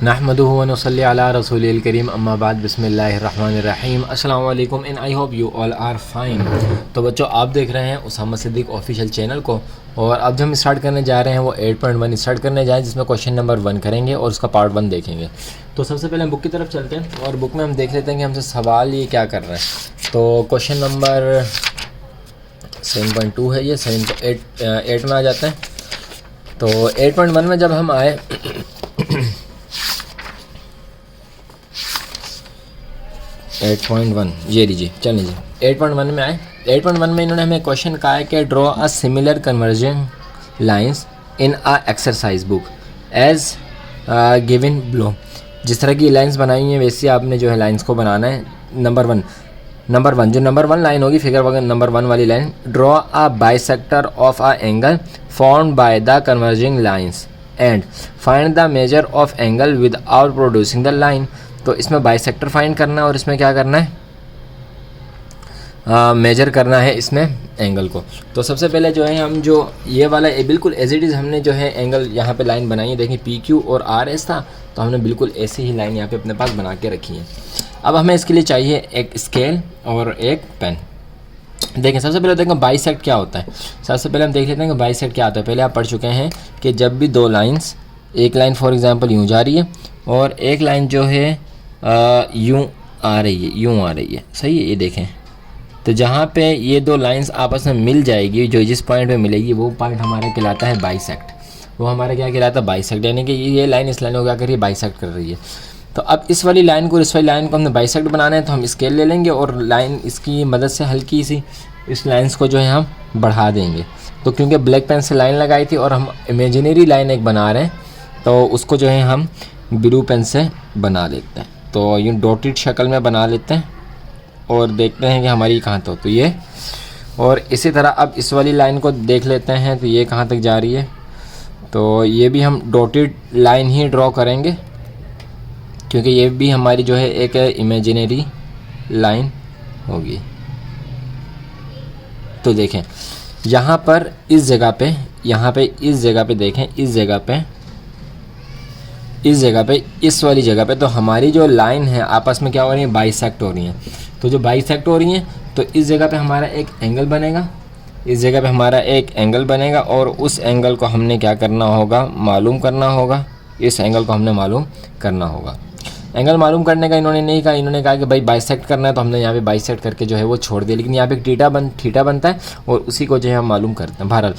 नहमदुहु व नसल्ली अला रसूलिल करीम अम्मा बाद बिस्मिल्लाहिर्रहमानिर्रहीम। अस्सलाम वालेकुम and I hope you all are fine. तो बच्चों, आप देख रहे हैं उसामा सिद्दीक ऑफिशियल चैनल को, और अब जो हम स्टार्ट करने जा रहे हैं वो 8.1 स्टार्ट करने जाए, जिसमें क्वेश्चन नंबर 1 करेंगे और उसका पार्ट 1 देखेंगे। तो सबसे पहले हम बुक की तरफ चलते हैं और बुक में हम देख लेते हैं कि हमसे सवाल ये क्या कर रहे हैं। तो क्वेश्चन नंबर 7.2 है, ये 7.8 में आ जाते हैं। तो 8.1 में जब हम आए एट पॉइंट वन, ये लीजिए, चल लीजिए 8.1 में आए। 8.1 में इन्होंने हमें क्वेश्चन कहा है कि draw a similar conversion lines in a exercise book as given below. जिस तरह की लाइंस बनाई हैं वैसे आपने जो है लाइंस को बनाना है। नंबर वन जो नंबर 1 लाइन होगी, फिगर वगैरह नंबर 1 वाली line, draw a bisector of a angle formed by the converging lines and find the measure of angle without producing the line. तो इसमें बाइसेक्टर फाइंड करना है और इसमें क्या करना है, मेजर करना है इसमें एंगल को। तो सबसे पहले जो है हम जो ये वाला बिल्कुल एज इट इज़ हमने जो है एंगल यहाँ पे लाइन बनाई है। देखिए पी क्यू और आर एस था, तो हमने बिल्कुल ऐसी ही लाइन यहाँ पे अपने पास बना के रखी है। अब हमें इसके लिए चाहिए एक स्केल और एक पेन। देखें सबसे पहले देखें बाइसेक्ट क्या होता है। सबसे पहले हम देख लेते हैं कि बाइसेक्ट क्या होता है। पहले आप पढ़ चुके हैं कि जब भी दो लाइन्स, एक लाइन फॉर एग्जांपल यूँ जा रही है और एक लाइन जो है यूँ आ रही है, सही है। ये देखें, तो जहाँ पे ये दो लाइंस आपस में मिल जाएगी, जो जिस पॉइंट पे मिलेगी वो पॉइंट हमारा कहलाता है बाइसेक्ट। वो हमारा क्या कहलाता है, बाइसेक्ट, यानी कि ये लाइन इस लाइन को क्या कर रही है, बाइसेक्ट कर रही है। तो अब इस वाली लाइन को इस वाली लाइन को हमने बाइसेक्ट बनाना है, तो हम स्केल ले लेंगे और लाइन इसकी मदद से हल्की सी इस लाइन्स को जो है हम बढ़ा देंगे। तो क्योंकि ब्लैक पेन से लाइन लगाई थी और हम इमेजिनरी लाइन एक बना रहे हैं, तो उसको जो है हम ब्लू पेन से बना लेते हैं। तो यूँ डॉटेड शक्ल में बना लेते हैं और देखते हैं कि हमारी कहाँ तक, तो ये। और इसी तरह अब इस वाली लाइन को देख लेते हैं, तो ये कहाँ तक जा रही है। तो ये भी हम डॉटेड लाइन ही ड्रॉ करेंगे, क्योंकि ये भी हमारी जो है एक इमेजिनरी लाइन होगी। तो देखें यहाँ पर इस जगह पे, यहाँ पे इस जगह पे देखें, इस जगह पे इस वाली जगह पे, तो हमारी जो लाइन है आपस में क्या हो रही है, बाइसेक्ट हो रही हैं। तो जो बाइसेक्ट हो रही हैं, तो इस जगह पे हमारा एक एंगल बनेगा, इस जगह पे हमारा एक एंगल बनेगा, और उस एंगल को हमने क्या करना होगा, मालूम करना होगा। इस एंगल को हमने मालूम करना होगा। एंगल मालूम करने का इन्होंने नहीं कहा, इन्होंने कहा कि भाई बाइसेक्ट करना है, तो हमने यहाँ पे बाइसेक्ट करके जो है वो छोड़ दिया। लेकिन यहाँ पे एक थीटा बनता है और उसी को जो है हम मालूम करते हैं। बहरहाल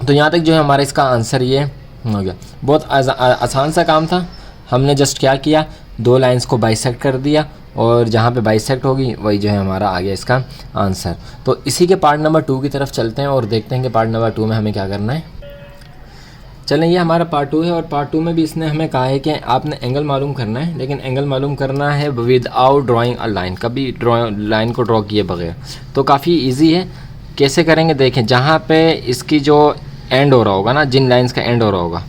तो यहाँ तक जो है हमारा इसका आंसर ये हो गया। बहुत आसान सा काम था। हमने जस्ट क्या किया, दो लाइंस को बाइसेक्ट कर दिया और जहाँ पे बाइसेक्ट होगी वही जो है हमारा आ गया इसका आंसर। तो इसी के पार्ट नंबर 2 की तरफ चलते हैं और देखते हैं कि पार्ट नंबर 2 में हमें क्या करना है। चलें, ये हमारा पार्ट 2 है और पार्ट 2 में भी इसने हमें कहा है कि आपने एंगल मालूम करना है, लेकिन एंगल मालूम करना है विदाउट ड्राइंग अ लाइन, कभी लाइन को ड्रॉ किए बगैर। तो काफ़ी ईजी है। कैसे करेंगे, देखें जहाँ पे इसकी जो एंड हो रहा होगा ना, जिन लाइंस का एंड हो रहा होगा,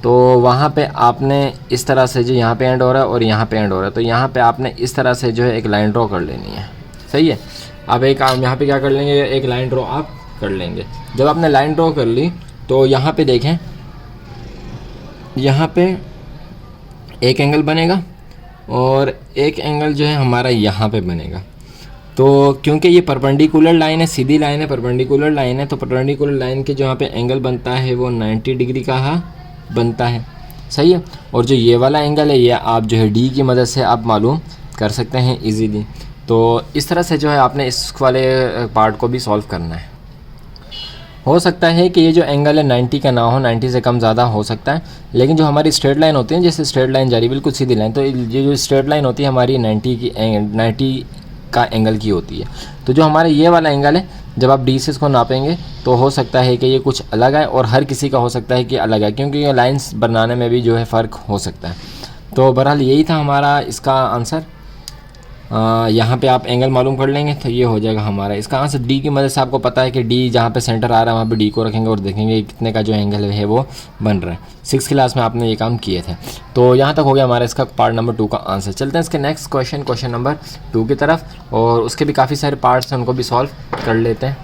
तो वहाँ पे आपने इस तरह से, जो यहाँ पे एंड हो रहा है और यहाँ पे एंड हो रहा है, तो यहाँ पे आपने इस तरह से जो है एक लाइन ड्रॉ कर लेनी है, सही है। अब एक आप यहाँ पे क्या कर लेंगे, एक लाइन ड्रॉ आप कर लेंगे। जब आपने लाइन ड्रॉ कर ली तो यहाँ पे देखें, यहाँ पे एक एंगल बनेगा और एक एंगल जो है हमारा यहाँ पे बनेगा। तो क्योंकि ये परपेंडिकुलर लाइन है, सीधी लाइन है, परपेंडिकुलर लाइन है, तो परपेंडिकुलर लाइन के जो यहाँ पे एंगल बनता है वो 90 डिग्री का बनता है, सही है। और जो ये वाला एंगल है, ये आप जो है डी की मदद से आप मालूम कर सकते हैं इजीली। तो इस तरह से जो है आपने इस वाले पार्ट को भी सॉल्व करना है। हो सकता है कि ये जो एंगल है 90 का ना हो, 90 से कम ज़्यादा हो सकता है, लेकिन जो हमारी स्ट्रेट लाइन होती है, जैसे स्ट्रेट लाइन जा रही बिल्कुल सीधी लाइन, तो ये जो स्ट्रेट लाइन होती है हमारी 90 का एंगल की होती है। तो जो हमारा ये वाला एंगल है, जब आप डी से इसको नापेंगे तो हो सकता है कि ये कुछ अलग है, और हर किसी का हो सकता है कि अलग है, क्योंकि ये लाइंस बनाने में भी जो है फ़र्क हो सकता है। तो बहरहाल यही था हमारा इसका आंसर। यहाँ पे आप एंगल मालूम कर लेंगे तो ये हो जाएगा हमारा इसका आंसर। डी की मदद से आपको पता है कि डी जहाँ पे सेंटर आ रहा है वहाँ पे डी को रखेंगे और देखेंगे कितने का जो एंगल है वो बन रहा है। 6th क्लास में आपने ये काम किए थे। तो यहाँ तक हो गया हमारा इसका पार्ट नंबर 2 का आंसर। चलते हैं इसके नेक्स्ट क्वेश्चन नंबर 2 की तरफ, और उसके भी काफ़ी सारे पार्ट्स हैं, उनको भी सॉल्व कर लेते हैं।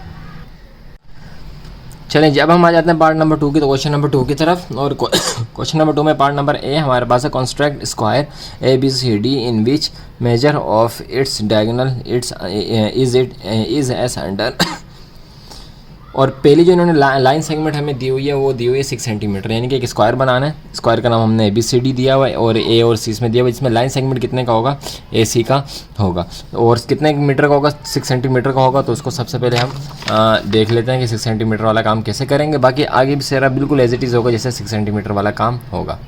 चलें जी, अब हम आ जाते हैं पार्ट नंबर 2 की। तो क्वेश्चन नंबर 2 की तरफ। और क्वेश्चन नंबर 2 में पार्ट नंबर ए हमारे पास है construct square A B C D in which measure of its diagonal is as under. और पहली जो इन्होंने लाइन सेगमेंट हमें दी हुई है वो दी हुई है 6 सेंटीमीटर, यानी कि एक स्क्वायर बनाना है। स्क्वायर का नाम हमने ए बी सी डी दिया हुआ है और ए और सी इसमें दिया हुआ है। इसमें लाइन सेगमेंट कितने का होगा, ए सी का होगा। और कितने मीटर का होगा, 6 सेंटीमीटर का होगा। तो उसको सबसे पहले हम देख लेते हैं कि 6 सेंटीमीटर वाला काम कैसे करेंगे। बाकी आगे भी सारा बिल्कुल एज इट इज़ होगा जैसे 6 सेंटीमीटर वाला काम होगा।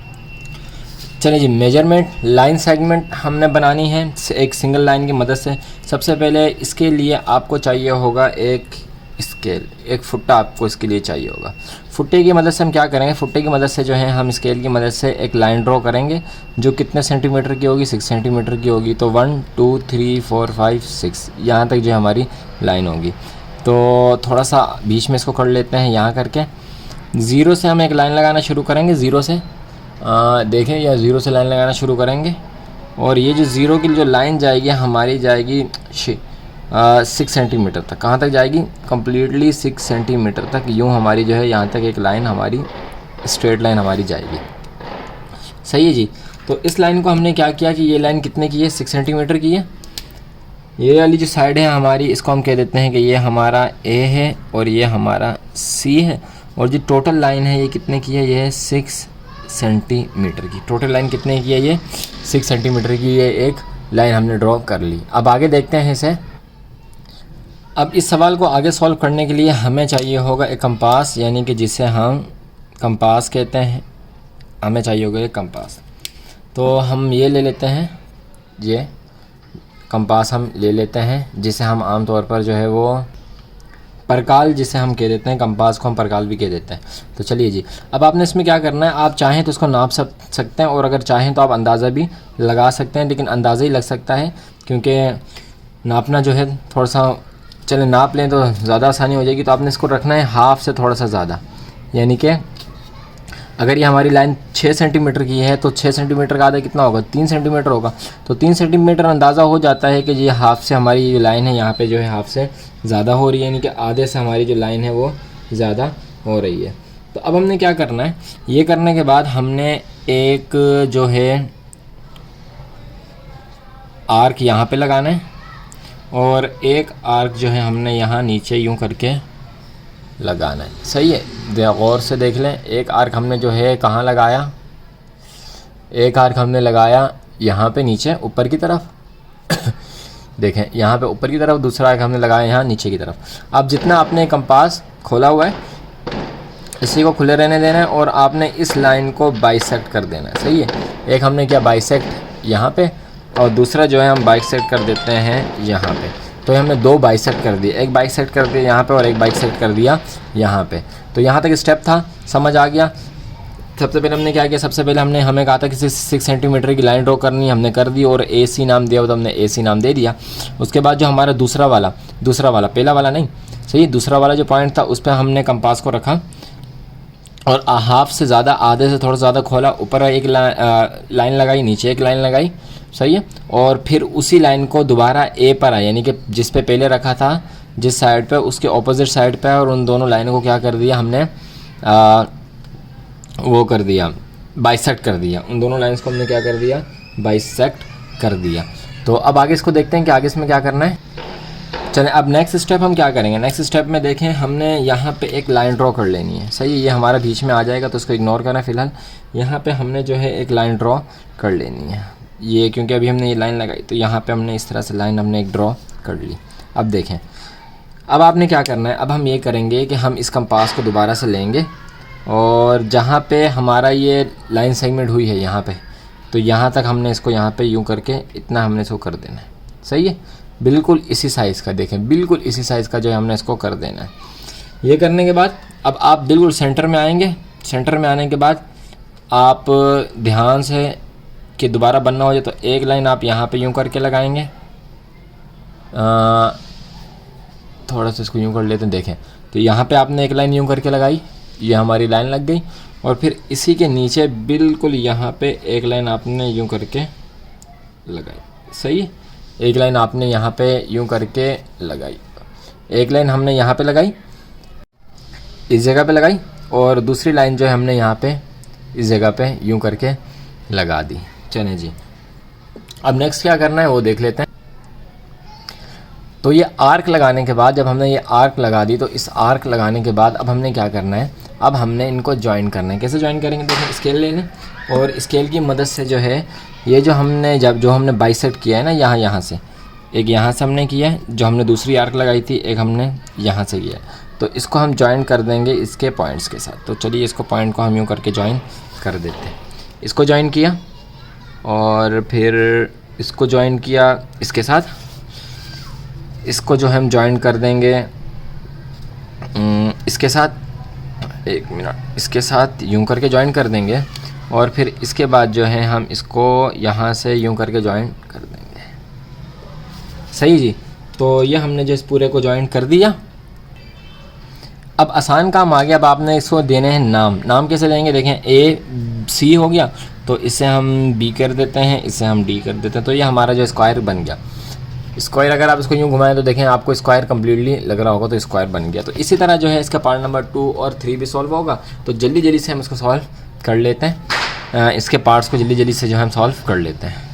चलिए जी, मेजरमेंट लाइन सेगमेंट हमने बनानी है एक सिंगल लाइन की मदद से। सबसे पहले इसके लिए आपको चाहिए होगा एक स्केल, एक फुट्टा आपको इसके लिए चाहिए होगा। फुट्टे की मदद से हम क्या करेंगे, फुट्टे की मदद से जो है हम स्केल की मदद से एक लाइन ड्रॉ करेंगे जो कितने सेंटीमीटर की होगी, 6 सेंटीमीटर की होगी। तो 1 2 3 4 5 6 यहाँ तक जो हमारी लाइन होगी। तो थोड़ा सा बीच में इसको कर लेते हैं यहाँ करके। ज़ीरो से हम एक लाइन लगाना शुरू करेंगे, ज़ीरो से देखें या ज़ीरो से लाइन लगाना शुरू करेंगे। और ये जो ज़ीरो की जो लाइन जाएगी हमारी जाएगी 6 सेंटीमीटर तक। कहाँ तक जाएगी, कम्प्लीटली 6 सेंटीमीटर तक। यूँ हमारी जो है यहाँ तक एक लाइन हमारी स्ट्रेट लाइन हमारी जाएगी। सही है जी। तो इस लाइन को हमने क्या किया कि ये लाइन कितने की है, 6 सेंटीमीटर की है। ये वाली जो साइड है हमारी, इसको हम कह देते हैं कि ये हमारा ए है और ये हमारा सी है। और जो टोटल लाइन है ये कितने की है, ये है 6 सेंटीमीटर की। टोटल लाइन कितने की है, ये 6 सेंटीमीटर की। ये एक लाइन हमने ड्रॉ कर ली। अब आगे देखते हैं इसे। अब इस सवाल को आगे सॉल्व करने के लिए हमें चाहिए होगा एक कंपास, यानी कि जिसे हम कंपास कहते हैं। हमें चाहिए होगा एक कंपास। तो हम ये ले लेते हैं, ये कंपास हम ले लेते हैं, जिसे हम आमतौर पर जो है वो परकाल जिसे हम कह देते हैं। कंपास को हम परकाल भी कह देते हैं। तो चलिए जी, अब आपने इसमें क्या करना है, आप चाहें तो इसको नाप सकते हैं और अगर चाहें तो आप अंदाज़ा भी लगा सकते हैं। लेकिन अंदाज़ा ही लग सकता है क्योंकि नापना जो है थोड़ा सा, चले नाप लें तो ज़्यादा आसानी हो जाएगी। तो आपने इसको रखना है हाफ से थोड़ा सा ज़्यादा, यानी कि अगर ये हमारी लाइन 6 सेंटीमीटर की है तो 6 सेंटीमीटर का आधा कितना होगा, 3 सेंटीमीटर होगा। तो 3 सेंटीमीटर अंदाज़ा हो जाता है कि ये हाफ से हमारी जो लाइन है यहाँ पे जो है हाफ से ज़्यादा हो रही है, यानी कि आधे से हमारी जो लाइन है वो ज़्यादा हो रही है। तो अब हमने क्या करना है, ये करने के बाद हमने एक जो है आर्क यहाँ पे लगाना है और एक आर्क जो है हमने यहाँ नीचे यूँ करके लगाना है। सही है, गौर से देख लें। एक आर्क हमने जो है कहाँ लगाया, एक आर्क हमने लगाया यहाँ पे नीचे ऊपर की तरफ देखें यहाँ पे ऊपर की तरफ, दूसरा आर्क हमने लगाया यहाँ नीचे की तरफ। अब जितना आपने कंपास खोला हुआ है इसी को खुले रहने देना है और आपने इस लाइन को बाइसेक्ट कर देना है। सही है, एक हमने किया बाइसेक्ट यहाँ पे और दूसरा जो है हम बाइसेक्ट कर देते हैं यहाँ पे। तो हमने दो बाइसेक्ट कर दिए, एक बाइसेक्ट कर दिया यहाँ पे और एक बाइसेक्ट कर दिया यहाँ पे। तो यहाँ तक स्टेप था, समझ आ गया। सबसे पहले हमने क्या किया, सबसे पहले हमें कहा था कि 6 सेंटीमीटर की लाइन ड्रॉ करनी, हमने कर दी और ए सी नाम दिया, तो हमने ए सी नाम दे दिया। उसके बाद जो हमारा दूसरा वाला पहला वाला नहीं, सही, दूसरा वाला जो पॉइंट था उस पर हमने कंपास को रखा और हाफ से ज़्यादा, आधे से थोड़ा ज़्यादा खोला, ऊपर एक लाइन लगाई, नीचे एक लाइन लगाई। सही है, और फिर उसी लाइन को दोबारा ए पर आया, यानी कि जिस पे पहले रखा था जिस साइड पे उसके ऑपोजिट साइड पे, और उन दोनों लाइनों को क्या कर दिया हमने, वो कर दिया, बाइसेक्ट कर दिया। उन दोनों लाइंस को हमने क्या कर दिया, बाइसेक्ट कर दिया। तो अब आगे इसको देखते हैं कि आगे इसमें क्या करना है। चलें, अब नेक्स्ट स्टेप हम क्या करेंगे। नेक्स्ट स्टेप में देखें, हमने यहाँ पे एक लाइन ड्रॉ कर लेनी है। सही है, ये हमारा बीच में आ जाएगा तो उसको इग्नोर करना है फ़िलहाल। यहाँ पे हमने जो है एक लाइन ड्रॉ कर लेनी है, ये क्योंकि अभी हमने ये लाइन लगाई तो यहाँ पे हमने इस तरह से लाइन हमने एक ड्रॉ कर ली। अब देखें, अब आपने क्या करना है, अब हम ये करेंगे कि हम इस कंपास को दोबारा से लेंगे और जहाँ पे हमारा ये लाइन सेगमेंट हुई है यहाँ पे, तो यहाँ तक हमने इसको यहाँ पे यूँ करके इतना हमने इसको कर देना है। सही है, बिल्कुल इसी साइज़ का, देखें बिल्कुल इसी साइज़ का जो है हमने इसको कर देना है। ये करने के बाद अब आप बिल्कुल सेंटर में आएंगे। सेंटर में आने के बाद आप ध्यान से कि दोबारा बनना हो जाए तो एक लाइन आप यहाँ पे यूँ करके लगाएंगे। थोड़ा सा इसको यूँ कर लेते हैं, देखें तो यहाँ पे आपने एक लाइन यूँ करके लगाई, ये हमारी लाइन लग गई। और फिर इसी के नीचे बिल्कुल यहाँ पे एक लाइन आपने यूँ करके लगाई। सही है, एक लाइन आपने यहाँ पे यूँ करके लगाई, एक लाइन हमने यहाँ पे लगाई। इस जगह पे लगाई और दूसरी लाइन जो है हमने यहाँ पे इस जगह पे यूं करके लगा दी। चलें जी, अब नेक्स्ट क्या करना है वो देख लेते हैं। तो ये आर्क लगाने के बाद, जब हमने ये आर्क लगा दी, तो इस आर्क लगाने के बाद अब हमने क्या करना है, अब हमने इनको ज्वाइन करना है। कैसे ज्वाइन करेंगे, देखिए स्केल ले लें और स्केल की मदद से जो है ये जो हमने बाइसेक्ट किया है ना, यहाँ से एक यहाँ से हमने किया है, जो हमने दूसरी आर्क लगाई थी एक हमने यहाँ से किया है, तो इसको हम ज्वाइन कर देंगे इसके पॉइंट्स के साथ। तो चलिए इसको पॉइंट को हम यूँ करके ज्वाइन कर देते हैं। इसको ज्वाइन किया और फिर इसको ज्वाइन किया इसके साथ, इसको जो हम ज्वाइन कर देंगे इसके साथ, एक मिनट, इसके साथ यूं करके ज्वाइन कर देंगे और फिर इसके बाद जो है हम इसको यहाँ से यूं करके ज्वाइन कर देंगे। सही जी, तो ये हमने जो इस पूरे को ज्वाइन कर दिया। अब आसान काम आ गया। अब आपने इसको देने हैं नाम कैसे लेंगे, देखें AC हो गया तो इसे हम B कर देते हैं, इसे हम D कर देते हैं, तो ये हमारा जो स्क्वायर बन गया। स्क्वायर अगर आप इसको यूँ घुमाएं तो देखें आपको स्क्वायर कम्प्लीटली लग रहा होगा, तो स्क्वायर बन गया। तो इसी तरह जो है इसका पार्ट नंबर 2 और 3 भी सॉल्व होगा। तो जल्दी से हम इसको सॉल्व कर लेते हैं, इसके पार्ट्स को जल्दी से जो है हम सॉल्व कर लेते हैं।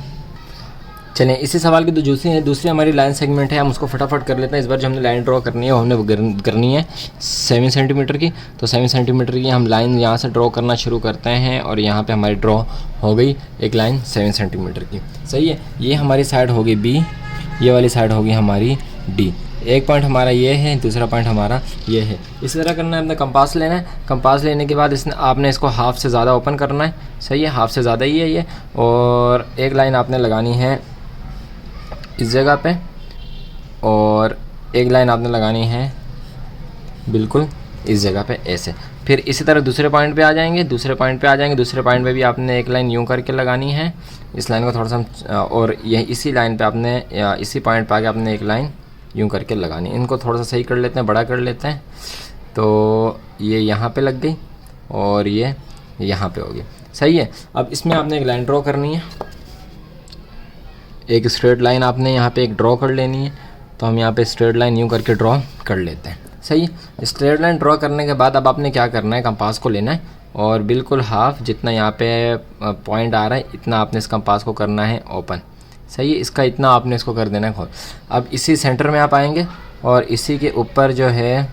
चलें, इसी सवाल की दूसरी हमारी लाइन सेगमेंट है, हम उसको फटाफट कर लेते हैं। इस बार जो हमने लाइन ड्रॉ करनी है वो हमने करनी है 7 सेंटीमीटर की। तो 7 सेंटीमीटर की हम लाइन यहाँ से ड्रॉ करना शुरू करते हैं और यहाँ पे हमारी ड्रॉ हो गई एक लाइन 7 सेंटीमीटर की। सही है, ये हमारी साइड होगी B, ये वाली साइड होगी हमारी D। एक पॉइंट हमारा ये है, दूसरा पॉइंट हमारा ये है। इसी तरह करना है, अपना कंपास लेना है। कंपास लेने के बाद आपने इसको हाफ से ज़्यादा ओपन करना है। सही है, हाफ से ज़्यादा ही है ये। और एक लाइन आपने लगानी है इस जगह पे और एक लाइन आपने लगानी है बिल्कुल इस जगह पे ऐसे। फिर इसी तरह दूसरे पॉइंट पे आ जाएंगे, दूसरे पॉइंट पे भी आपने एक लाइन यूं करके लगानी है। इस लाइन को थोड़ा सा और यही इसी लाइन पे आपने या इसी पॉइंट पे आके आपने एक लाइन यूं करके लगानी है। इनको थोड़ा सा सही कर लेते हैं, बड़ा कर लेते हैं। तो ये यहाँ पे लग गई और ये यहाँ पे हो गई। सही है, अब इसमें आपने एक लाइन ड्रॉ करनी है, एक स्ट्रेट लाइन आपने यहाँ पे एक ड्रॉ कर लेनी है। तो हम यहाँ पे स्ट्रेट लाइन यूँ करके ड्रॉ कर लेते हैं। सही है, स्ट्रेट लाइन ड्रॉ करने के बाद अब आपने क्या करना है, कंपास को लेना है और बिल्कुल हाफ जितना यहाँ पे पॉइंट आ रहा है इतना आपने इस कंपास को करना है ओपन। सही है, इसका इतना आपने इसको कर देना है खोल। अब इसी सेंटर में आप आएंगे और इसी के ऊपर जो है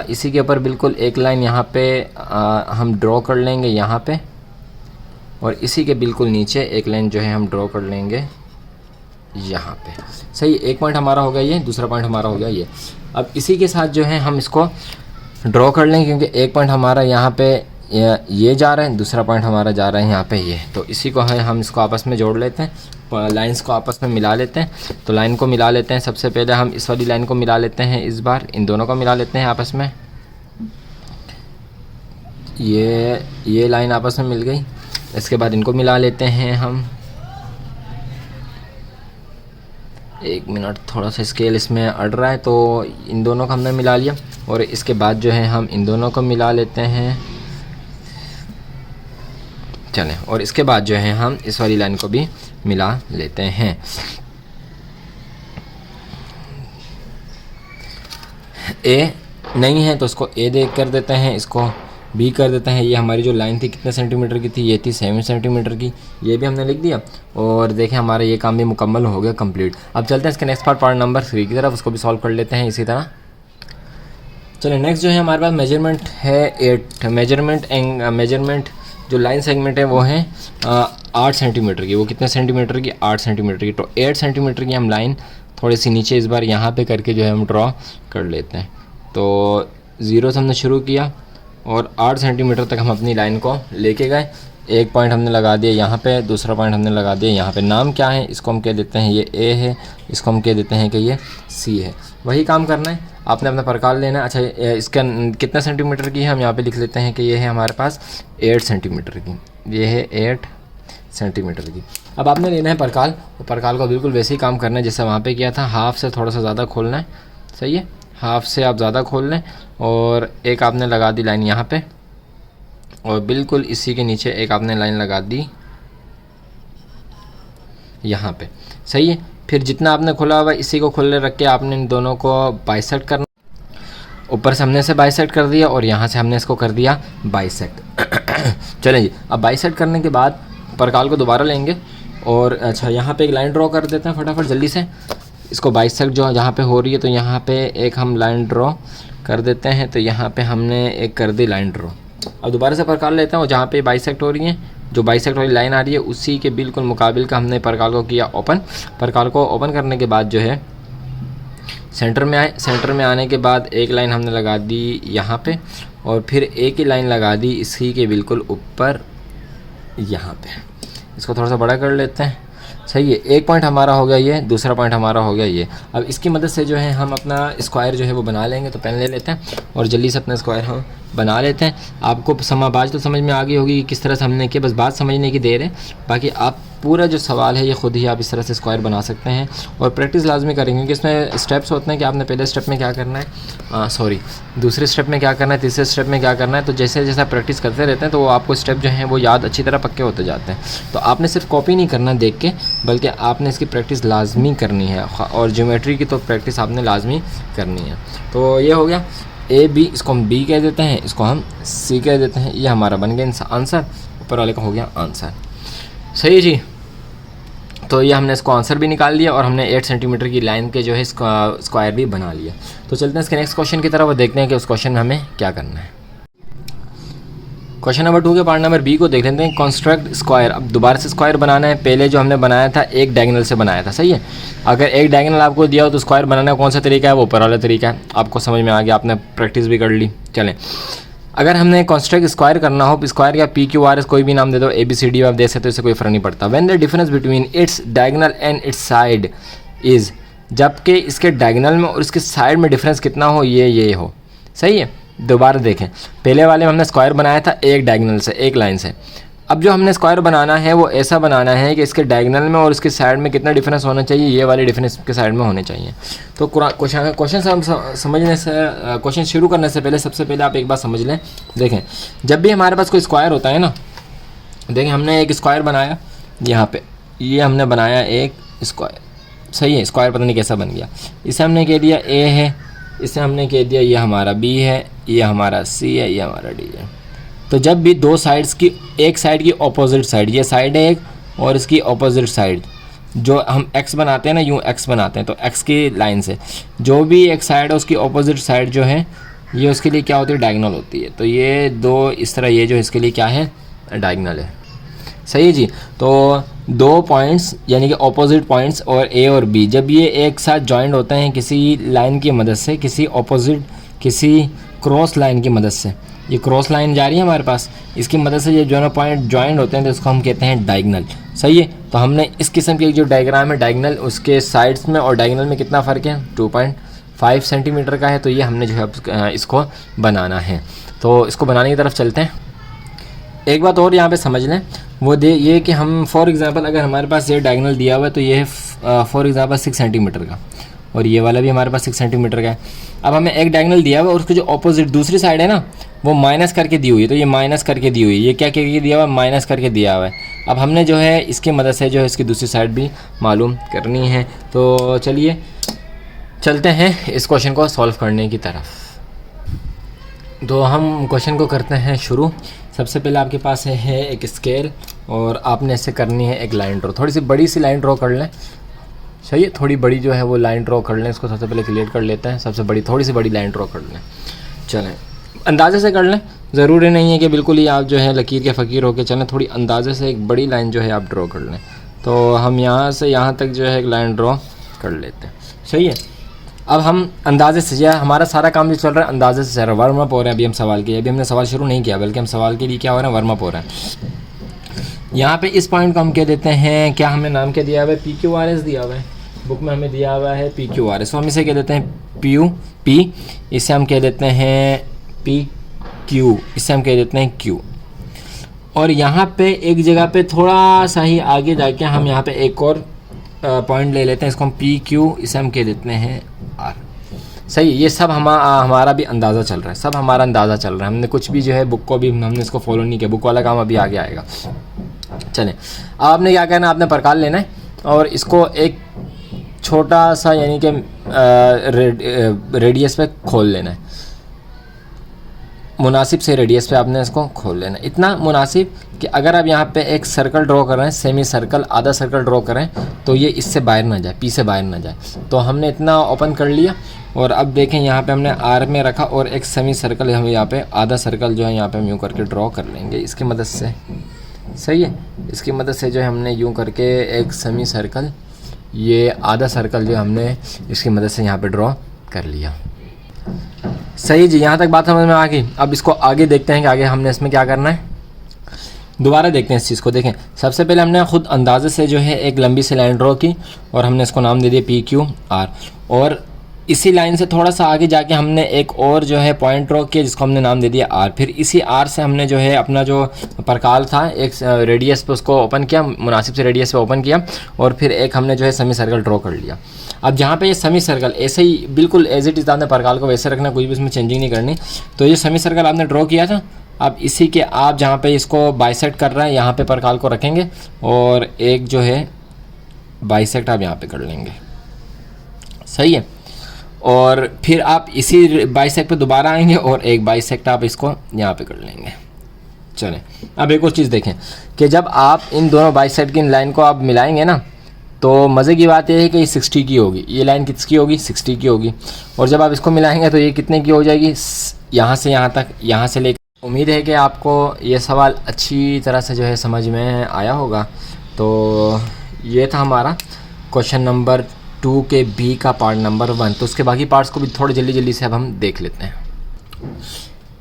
इसी के ऊपर बिल्कुल एक लाइन यहाँ पे हम ड्रॉ कर लेंगे यहाँ पे, और इसी के बिल्कुल नीचे एक लाइन जो है हम ड्रॉ कर लेंगे यहाँ पे। सही, एक पॉइंट हमारा हो गया ये, दूसरा पॉइंट हमारा हो गया ये। अब इसी के साथ जो है हम इसको ड्रॉ कर लेंगे, क्योंकि एक पॉइंट हमारा यहाँ पे ये जा रहा है, दूसरा पॉइंट हमारा जा रहा है यहाँ पे ये। तो इसी को है हम इसको आपस में जोड़ लेते हैं, लाइंस को आपस में मिला लेते हैं। तो लाइन को मिला लेते हैं, सबसे पहले हम इस वाली लाइन को मिला लेते हैं, इस बार इन दोनों को मिला लेते हैं आपस में। ये लाइन आपस में मिल गई। इसके बाद इनको मिला लेते हैं हम। एक मिनट, थोड़ा सा स्केल इसमें अड़ रहा है, तो इन दोनों को हमने मिला लिया और इसके बाद जो है हम इन दोनों को मिला लेते हैं। चलें, और इसके बाद जो है हम इस वाली लाइन को भी मिला लेते हैं। ए नहीं है तो इसको ए देख कर देते हैं, इसको B कर देते हैं। ये हमारी जो लाइन थी कितने सेंटीमीटर की थी, ये थी 7 सेंटीमीटर की, ये भी हमने लिख दिया। और देखें हमारा ये काम भी मुकम्मल हो गया, कंप्लीट। अब चलते हैं इसके नेक्स्ट पार्ट नंबर 3 की तरफ, उसको भी सॉल्व कर लेते हैं इसी तरह। चलिए, नेक्स्ट जो है हमारे पास मेजरमेंट है 8। मेजरमेंट जो लाइन सेगमेंट है वो है 8 सेंटीमीटर की। वो कितने सेंटीमीटर की, 8 सेंटीमीटर की। तो 8 सेंटीमीटर की हम लाइन थोड़ी सी नीचे इस बार यहाँ पे करके जो है हम ड्रॉ कर लेते हैं। तो 0 से हमने शुरू किया और 8 सेंटीमीटर तक हम अपनी लाइन को लेके गए। एक पॉइंट हमने लगा दिया यहाँ पे, दूसरा पॉइंट हमने लगा दिया यहाँ पे। नाम क्या है, इसको हम कह देते हैं ये A है, इसको हम कह देते हैं कि ये C है। वही काम करना है, आपने अपना प्रकार लेना है। अच्छा, इसका कितने सेंटीमीटर की है हम यहाँ पे लिख लेते हैं कि ये है हमारे पास 8 सेंटीमीटर की। ये है 8 सेंटीमीटर की। अब आपने लेना है प्रकार, और प्रकार को बिल्कुल वैसे ही काम करना है जैसे वहाँ पर किया था। हाफ से थोड़ा सा ज़्यादा खोलना है। सही है, हाफ से आप ज़्यादा खोल लें और एक आपने लगा दी लाइन यहाँ पे, और बिल्कुल इसी के नीचे एक आपने लाइन लगा दी यहाँ पे। सही है, फिर जितना आपने खोला हुआ इसी को खुले रख के आपने इन दोनों को बाइसेक्ट करना। ऊपर से हमने इसे बाइसेक्ट कर दिया और यहाँ से हमने इसको कर दिया बाइसेक्ट। चलें जी, अब बाइसेक्ट करने के बाद परकाल को दोबारा लेंगे और अच्छा यहाँ पे एक लाइन ड्रॉ कर देते हैं फटाफट जल्दी से। इसको बाइसेक्ट जो जहाँ पे हो रही है तो यहाँ पे एक हम लाइन ड्रॉ कर देते हैं, तो यहाँ पे हमने एक कर दी लाइन ड्रॉ। अब दोबारा से परकाल लेते हैं और जहाँ पे बाइसेक्ट हो रही है, जो बाइसेक्ट वाली लाइन आ रही है उसी के बिल्कुल मुकाबिल का हमने परकाल को किया ओपन। परकाल को ओपन करने के बाद जो है सेंटर में आए, सेंटर में आने के बाद एक लाइन हमने लगा दी यहाँ पे और फिर एक ही लाइन लगा दी इसी के बिल्कुल ऊपर यहाँ पे। इसको थोड़ा सा बड़ा कर लेते हैं, सही है। एक पॉइंट हमारा हो गया ये, दूसरा पॉइंट हमारा हो गया ये। अब इसकी मदद से जो है हम अपना स्क्वायर जो है वो बना लेंगे। तो पेन ले लेते हैं और जल्दी से अपना स्क्वायर हम बना लेते हैं। आपको समाबाज तो समझ में आ गई होगी कि किस तरह से हमने किया, बस बात समझने की देर है। बाकी आप पूरा जो सवाल है ये खुद ही आप इस तरह से स्क्वायर बना सकते हैं और प्रैक्टिस लाजमी करेंगे क्योंकि इसमें स्टेप्स होते हैं कि आपने पहले स्टेप में क्या करना है, दूसरे स्टेप में क्या करना है, तीसरे स्टेप में क्या करना है। तो जैसे जैसे प्रैक्टिस करते रहते हैं तो आपको स्टेप जो हैं वो याद अच्छी तरह पक्के होते जाते हैं। तो आपने सिर्फ कॉपी नहीं करना देख के, बल्कि आपने इसकी प्रैक्टिस लाजमी करनी है और ज्योमेट्री की तो प्रैक्टिस आपने लाजमी करनी है। तो ये हो गया ए बी, इसको हम बी कह देते हैं, इसको हम सी कह देते हैं। ये हमारा बन गया आंसर, ऊपर वाले का हो गया आंसर। सही है जी। तो ये हमने इसको आंसर भी निकाल लिया और हमने 8 सेंटीमीटर की लाइन के जो है स्क्वायर भी बना लिया। तो चलते हैं इसके नेक्स्ट क्वेश्चन की तरफ और देखते हैं कि उस क्वेश्चन में हमें क्या करना है। क्वेश्चन नंबर 2 के पार्ट नंबर बी को देख लेते हैं। Construct square. अब दोबारा से स्क्वायर बनाना है। पहले जो हमने बनाया था एक डायगोनल से बनाया था, सही है। अगर एक डायगोनल आपको दिया हो तो स्क्वायर बनाना का कौन सा तरीका है, वो ऊपर वाला तरीका है। आपको समझ में आ गया, आपने प्रैक्टिस भी कर ली। चलें, अगर हमने कंस्ट्रक्ट स्क्वायर करना हो, स्क्वायर या पी क्यू आर एस कोई भी नाम दे दो, ए बी सी डी आप दे सकते हो, इससे कोई फ़र्क नहीं पड़ता। When the difference between its diagonal and its side is, जबकि इसके डायगोनल में और इसके साइड में डिफरेंस कितना हो, ये हो, सही है। दोबारा देखें, पहले वाले में हमने स्क्वायर बनाया था एक डायगोनल से, एक लाइन से। अब जो हमने स्क्वायर बनाना है वो ऐसा बनाना है कि इसके डायगोनल में और इसके साइड में कितना डिफरेंस होना चाहिए, ये वाले डिफरेंस के साइड में होने चाहिए। तो क्वेश्चन से हम समझने से, क्वेश्चन शुरू करने से पहले सबसे पहले आप एक बात समझ लें। देखें, जब भी हमारे पास कोई स्क्वायर होता है ना, देखें हमने एक स्क्वायर बनाया यहाँ पे, ये हमने बनाया एक स्क्वायर, सही है। स्क्वायर पता नहीं कैसा बन गया। इसे हमने कह दिया ए है, इसे हमने कह दिया ये हमारा बी है, ये हमारा सी है, ये हमारा डी है। तो जब भी दो साइड्स की, एक साइड की ऑपोजिट साइड, ये साइड है एक और इसकी ऑपोजिट साइड, जो हम एक्स बनाते हैं ना, यूँ एक्स बनाते हैं, तो एक्स की लाइन से जो भी एक साइड है उसकी ऑपोजिट साइड जो है ये उसके लिए क्या होती है, डायगोनल होती है। तो ये दो इस तरह, ये जो इसके लिए क्या है, डायगोनल है, सही है जी। तो दो पॉइंट्स यानी कि ऑपोजिट पॉइंट्स और ए और बी, जब ये एक साथ जॉइंट होते हैं किसी लाइन की मदद से, किसी ऑपोजिट, किसी क्रॉस लाइन की मदद से, ये क्रॉस लाइन जा रही है हमारे पास, इसकी मदद से ये दोनों पॉइंट जॉइंट होते हैं तो इसको हम कहते हैं डायगोनल, सही है। तो हमने इस किस्म की जो डायग्राम है डायगोनल, उसके साइड्स में और डायगोनल में कितना फ़र्क है, 2.5 सेंटीमीटर का है। तो ये हमने जो है इसको बनाना है। तो इसको बनाने की तरफ चलते हैं। एक बात और यहाँ पे समझ लें, वो ये कि हम फॉर एग्ज़ाम्पल अगर हमारे पास ये डायगोनल दिया हुआ है तो ये है फॉर एग्ज़ाम्पल 6 सेंटीमीटर का और ये वाला भी हमारे पास 6 सेंटीमीटर का है। अब हमें एक डायगोनल दिया हुआ है और उसकी जो ऑपोजिट दूसरी साइड है ना, वो माइनस करके दी हुई है। तो ये माइनस करके दी हुई है, ये क्या करके दिया हुआ है, माइनस करके दिया हुआ है। अब हमने जो है इसकी मदद से जो है इसकी दूसरी साइड भी मालूम करनी है। तो चलिए चलते हैं इस क्वेश्चन को सॉल्व करने की तरफ। तो हम क्वेश्चन को करते हैं शुरू। सबसे पहले आपके पास है एक स्केल और आपने इससे करनी है एक लाइन ड्रॉ। थोड़ी सी बड़ी सी लाइन ड्रॉ कर लें, सही है। थोड़ी बड़ी जो है वो लाइन ड्रॉ कर लें। इसको सबसे पहले क्लियर कर लेते हैं। सबसे बड़ी, थोड़ी सी बड़ी लाइन ड्रॉ कर लें। चलें, अंदाजे से कर लें, ज़रूरी नहीं है कि बिल्कुल ही आप जो है लकीर के फ़कीर होकर चलें। थोड़ी अंदाजे से एक बड़ी लाइन जो है आप ड्रॉ कर लें। तो हम यहाँ से यहाँ तक जो है एक लाइन ड्रॉ कर लेते हैं, सही है। अब हम अंदाजे से, यह हमारा सारा काम जो चल रहा है अंदाजे से चल रहा है। वार्म अप हो रहा है अभी हम सवाल के, अभी हमने सवाल शुरू नहीं किया, बल्कि हम सवाल के लिए क्या हो रहा है, वार्म अप हो रहा है। यहाँ पे इस पॉइंट को हम कह देते हैं, क्या हमें नाम क्या दिया हुआ है, PQRS दिया हुआ है। बुक में हमें दिया हुआ है PQRS, तो हम इसे कह देते हैं P, इसे हम कह देते हैं PQ, इसे हम कह देते हैं Q। और यहाँ पे एक जगह पे थोड़ा सा ही आगे जाके हम यहाँ पे एक और पॉइंट ले लेते हैं, इसको हम PQ, इसे हम कह देते हैं R, सही। ये सब हमारा भी अंदाज़ा चल रहा है, सब हमारा अंदाज़ा चल रहा है। हमने कुछ भी जो है बुक को भी हमने इसको फॉलो नहीं किया, बुक वाला काम अभी आगे आएगा। चलें, अब आपने क्या करना है, आपने प्रकार लेना है और इसको एक छोटा सा यानी कि रेडियस पे खोल लेना है। मुनासिब से रेडियस पे आपने इसको खोल लेना, इतना मुनासिब कि अगर आप यहाँ पे एक सर्कल ड्रॉ कर रहे हैं, सेमी सर्कल, आधा सर्कल ड्रॉ करें तो ये इससे बाहर ना जाए, पी से बाहर ना जाए। तो हमने इतना ओपन कर लिया और अब देखें यहाँ पे हमने आर में रखा और एक सेमी सर्कल हम यहाँ पे आधा सर्कल जो है यहाँ पे हम यूँ करके ड्रॉ कर लेंगे इसकी मदद से। सही है, इसकी मदद से जो है हमने यूँ करके एक सेमी सर्कल, ये आधा सर्कल जो हमने इसकी मदद से यहाँ पे ड्रॉ कर लिया। सही जी, यहाँ तक बात समझ में आ गई। अब इसको आगे देखते हैं कि आगे हमने इसमें क्या करना है। दोबारा देखते हैं इस चीज़ को। देखें, सबसे पहले हमने ख़ुद अंदाजे से जो है एक लंबी सी लाइन ड्रॉ की और हमने इसको नाम दे दिया PQR, और इसी लाइन से थोड़ा सा आगे जाके हमने एक और जो है पॉइंट ड्रॉ किया जिसको हमने नाम दे दिया R। फिर इसी R से हमने जो है अपना जो परकाल था एक रेडियस पे उसको ओपन किया, मुनासिब से रेडियस पे ओपन किया, और फिर एक हमने जो है सेमी सर्कल ड्रॉ कर लिया। अब जहाँ पे ये सेमी सर्कल ऐसे ही बिल्कुल एज इट इज़ आपने परकाल को वैसे रखना, कोई भी इसमें चेंजिंग नहीं करनी। तो ये सेमी सर्कल आपने ड्रॉ किया था, अब इसी के आप जहाँ पे इसको बाइसेक्ट कर रहे हैं यहाँ पे परकाल को रखेंगे और एक जो है बाइसेक्ट आप यहाँ पे कर लेंगे। सही है, और फिर आप इसी बाइसेक्ट पे दोबारा आएंगे और एक बाइसेक्ट आप इसको यहाँ पे कर लेंगे। चलें, अब एक और चीज़ देखें कि जब आप इन दोनों बाइसेक्ट की लाइन को आप मिलाएंगे ना, तो मज़े की बात यह है कि ये 60 की होगी, ये लाइन किसकी होगी, 60 की होगी। और जब आप इसको मिलाएंगे तो ये कितने की हो जाएगी, यहाँ से यहाँ तक, यहाँ से लेकर। उम्मीद है कि आपको ये सवाल अच्छी तरह से जो है समझ में आया होगा। तो ये था हमारा क्वेश्चन नंबर 2 के बी का पार्ट नंबर 1। तो उसके बाकी पार्ट्स को भी थोड़े जल्दी जल्दी से अब हम देख लेते हैं।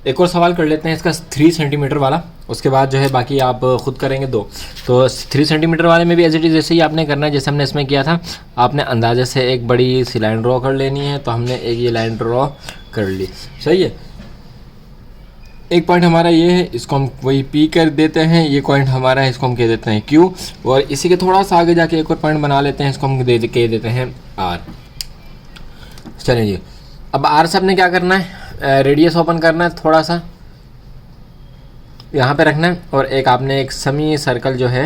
एक और सवाल कर लेते हैं इसका 3 सेंटीमीटर वाला, उसके बाद जो है बाकी आप ख़ुद करेंगे 2। तो 3 सेंटीमीटर वाले में भी एज इट इज़ जैसे ही आपने करना है जैसे हमने इसमें किया था। आपने अंदाजे से एक बड़ी सी लाइन ड्रॉ कर लेनी है। तो हमने एक ये लाइन ड्रॉ कर ली। सही है, एक पॉइंट हमारा ये है, इसको हम वही P कर देते हैं। ये पॉइंट हमारा है, इसको हम कह देते हैं Q। और इसी के थोड़ा सा आगे जाके एक और पॉइंट बना लेते हैं, इसको हम कह देते हैं R। चलिए जी, अब R से आपने क्या करना है, रेडियस ओपन करना है, थोड़ा सा यहाँ पे रखना है, और एक आपने एक सेमी सर्कल जो है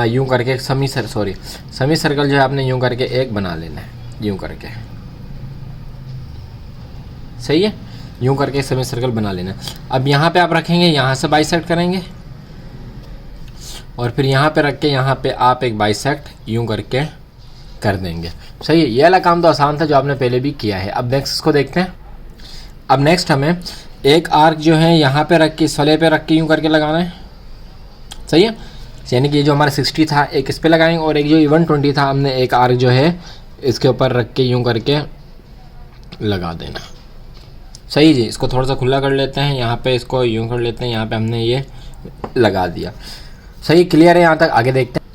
यूँ करके एक सेमी सर्कल जो है आपने यूँ करके एक बना लेना है, यूँ करके। सही है, यूँ करके सेमी सर्कल बना लेना। अब यहाँ पे आप रखेंगे, यहाँ से बाइसेक्ट करेंगे और फिर यहाँ पे रख के यहाँ पे आप एक बाइसेक्ट यूँ करके कर देंगे। सही है, ये वाला काम तो आसान था जो आपने पहले भी किया है। अब नेक्स्ट इसको देखते हैं। अब नेक्स्ट हमें एक आर्क जो है यहाँ पे रख के इस वाले पे रख के यूँ करके लगाना है। सही है, यानी कि ये जो हमारा 60 था एक इस पर लगाएंगे और एक जो 120 था हमने एक आर्क जो है इसके ऊपर रख के यूँ करके लगा देना। सही जी, इसको थोड़ा सा खुला कर लेते हैं, यहाँ पे इसको यूँ कर लेते हैं, यहाँ पे हमने ये लगा दिया। सही, क्लियर है यहाँ तक? आगे देखते हैं।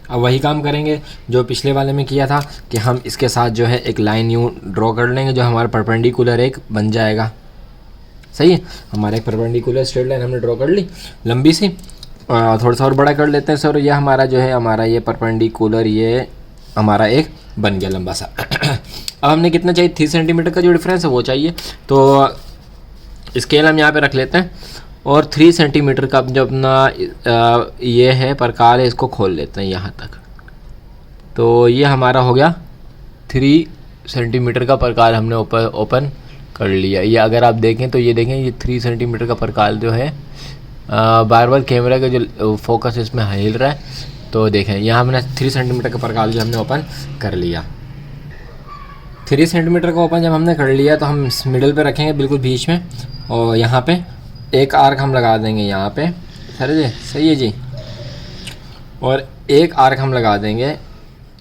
अब वही काम करेंगे जो पिछले वाले में किया था कि हम इसके साथ जो है एक लाइन यूँ ड्रॉ कर लेंगे जो हमारा परपेंडिकुलर एक बन जाएगा। सही है, हमारा एक परपेंडिकुलर स्ट्रेट लाइन हमने ड्रॉ कर ली लंबी सी। थोड़ा सा और बड़ा कर लेते हैं सर, ये हमारा जो है हमारा ये परपेंडिकुलर ये हमारा एक बन गया लंबा सा। अब हमने कितना चाहिए, 3 सेंटीमीटर का जो डिफरेंस है वो चाहिए। तो स्केल हम यहाँ पे रख लेते हैं और 3 सेंटीमीटर का जो अपना ये है परकाल है इसको खोल लेते हैं यहाँ तक। तो ये हमारा हो गया 3 सेंटीमीटर का परकाल हमने ओपन कर लिया। ये अगर आप देखें तो ये देखें, ये 3 सेंटीमीटर का परकाल जो है बार बार कैमरा का जो फोकस इसमें हिल रहा है। तो देखें यहाँ हमने 3 सेंटीमीटर का परकाल जो हमने ओपन कर लिया। 3 सेंटीमीटर का ओपन जब हमने कर लिया तो हम मिडल पे रखेंगे बिल्कुल बीच में, और यहाँ पे एक आर्क हम लगा देंगे यहाँ पे। सर जी, सही है जी। और एक आर्क हम लगा देंगे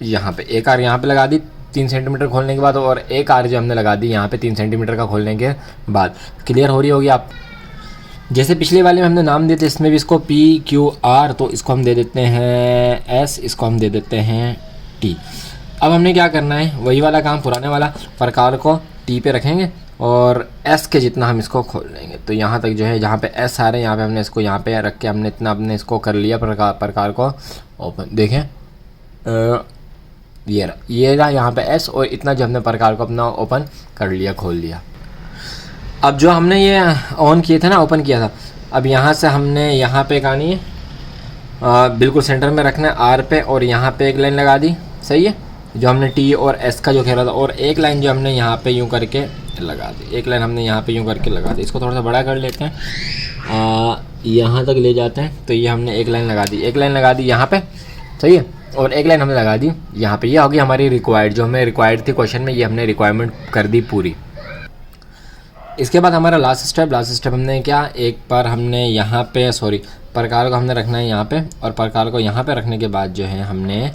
यहाँ पे, एक आर्क यहाँ पे लगा दी 3 सेंटीमीटर खोलने के बाद, और एक आर्क जो हमने लगा दी यहाँ पे 3 सेंटीमीटर का खोलने के बाद। क्लियर हो रही होगी आप? जैसे पिछले वाले में हमने नाम दिए थे, इसमें भी इसको PQR, तो इसको हम दे देते हैं S, इसको हम दे देते हैं T। अब हमने क्या करना है, वही वाला काम पुराने वाला, परकाल को T पे रखेंगे और S के जितना हम इसको खोल लेंगे। तो यहाँ तक जो है जहाँ पे S आ रहे हैं यहाँ पे हमने इसको यहाँ पे रख के हमने इतना अपने इसको कर लिया परकाल को ओपन। देखें ये रहा यहाँ पे S, और इतना जो हमने परकाल को अपना ओपन कर लिया, खोल लिया। अब जो हमने ये ऑन किए थे ना, ओपन किया था, अब यहाँ से हमने यहाँ पे कहानी है बिल्कुल सेंटर में रखना है R पे, और यहाँ पे एक लाइन लगा दी। सही है, जो हमने T और S का जो खेला था, और एक लाइन जो हमने यहाँ पे यूँ करके लगा दी, एक लाइन हमने यहाँ पे यूँ करके लगा दी। इसको थोड़ा सा बड़ा कर लेते हैं, यहाँ तक ले जाते हैं। तो ये हमने एक लाइन लगा दी, एक लाइन लगा दी यहाँ पे, सही है, और एक लाइन हमने लगा दी यहाँ पे। ये होगी हमारी रिक्वायर्ड, जो हमें रिक्वायर्ड थी क्वेश्चन में, ये हमने रिक्वायरमेंट कर दी पूरी। इसके बाद हमारा लास्ट स्टेप हमने क्या, एक बार हमने यहाँ पे प्रकार को हमने रखना है यहाँ पे, और प्रकार को यहाँ पे रखने के बाद जो है हमने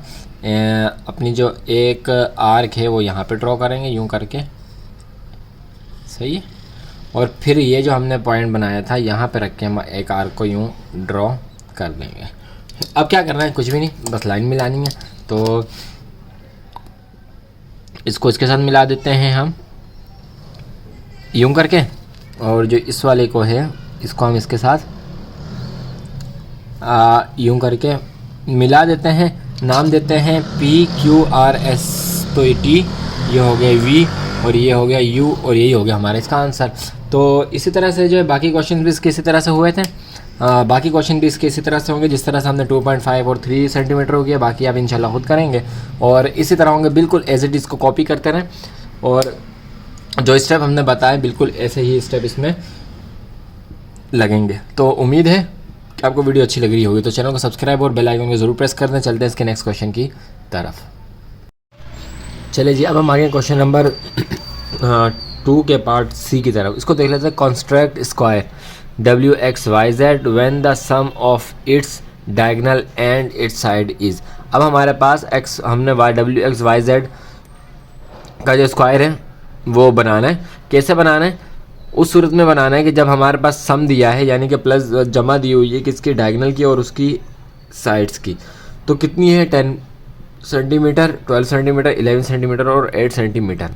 अपनी जो एक आर्क है वो यहाँ पे ड्रॉ करेंगे यूँ करके, सही है। और फिर ये जो हमने पॉइंट बनाया था यहाँ पे रख के हम एक आर्क को यूँ ड्रॉ कर देंगे। अब क्या करना है, कुछ भी नहीं, बस लाइन मिलानी है। तो इसको इसके साथ मिला देते हैं हम यूँ करके, और जो इस वाले को है इसको हम इसके साथ यूँ करके मिला देते हैं। नाम देते हैं PQRS, तो ये T, ये हो गया V, और ये हो गया U, और यही हो गया हमारा इसका आंसर। तो इसी तरह से जो है बाकी क्वेश्चन भी इसके इसी तरह से हुए थे, बाकी क्वेश्चन भी इसके इसी तरह से होंगे, जिस तरह से हमने 2.5 और 3 सेंटीमीटर हो गया। बाकी आप इंशाल्लाह खुद करेंगे और इसी तरह होंगे, बिल्कुल एज इट इज़ को कॉपी करते रहें, और जो स्टेप हमने बताए बिल्कुल ऐसे ही स्टेप इसमें लगेंगे। तो उम्मीद है कि आपको वीडियो अच्छी लग रही होगी। तो चैनल को सब्सक्राइब और बेल आइकन को ज़रूर प्रेस कर दें। चलते हैं इसके नेक्स्ट क्वेश्चन की तरफ। चलिए जी, अब हम आगे क्वेश्चन नंबर 2 के पार्ट C की तरफ। इसको देख लेते हैं। Construct square WXYZ when the sum of its diagonal and its side is. अब हमारे पास x, हमने WXYZ का जो स्क्वायर है वो बनाना है। कैसे बनाना है, उस सूरत में बनाना है कि जब हमारे पास सम दिया है, यानी कि प्लस जमा दी हुई है किसकी, डायगोनल की और उसकी साइड्स की। तो कितनी है, 10 सेंटीमीटर, 12 सेंटीमीटर, 11 सेंटीमीटर और 8 सेंटीमीटर।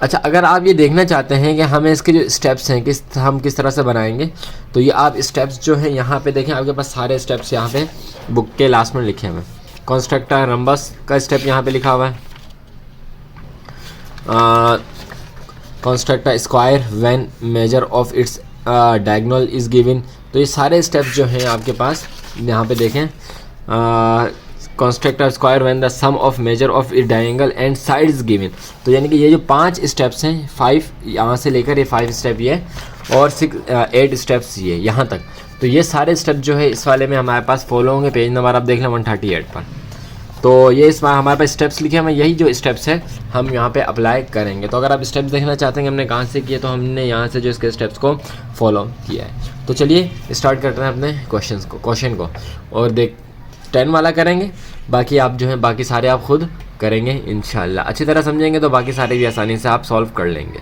अच्छा, अगर आप ये देखना चाहते हैं कि हमें इसके जो स्टेप्स हैं हम किस तरह से बनाएंगे, तो ये आप स्टेप्स जो हैं यहाँ पे देखें, आपके पास सारे स्टेप्स यहाँ पे बुक के लास्ट में लिखे हुए हैं। कंस्ट्रक्टर रम्बस का स्टेप यहाँ पे लिखा हुआ है, construct a square when major of its diagonal is given. तो ये सारे स्टेप्स जो हैं आपके पास यहाँ पे देखें। Construct a square when the sum of measure of it diagonal and sides given. तो यानी कि ये जो 5 स्टेप्स हैं, 5 यहाँ से लेकर ये 5 स्टेप ये, और 8 स्टेप्स ये यहाँ तक। तो ये सारे स्टेप जो है इस वाले में हमारे पास फॉलो होंगे। पेज नंबर आप देख लें 138 पर। तो ये इस बार हमारे पास स्टेप्स लिखे हैं, यही जो स्टेप्स है हम यहाँ पे अप्लाई करेंगे। तो अगर आप स्टेप्स देखना चाहते हैं कि हमने कहाँ से किए, तो हमने यहाँ से जो इसके स्टेप्स को फॉलो किया है। तो चलिए स्टार्ट करते हैं अपने क्वेश्चन को और 10 वाला करेंगे। बाकी आप जो है बाकी सारे आप खुद करेंगे इंशाल्लाह। अच्छी तरह समझेंगे तो बाकी सारे भी आसानी से आप सॉल्व कर लेंगे।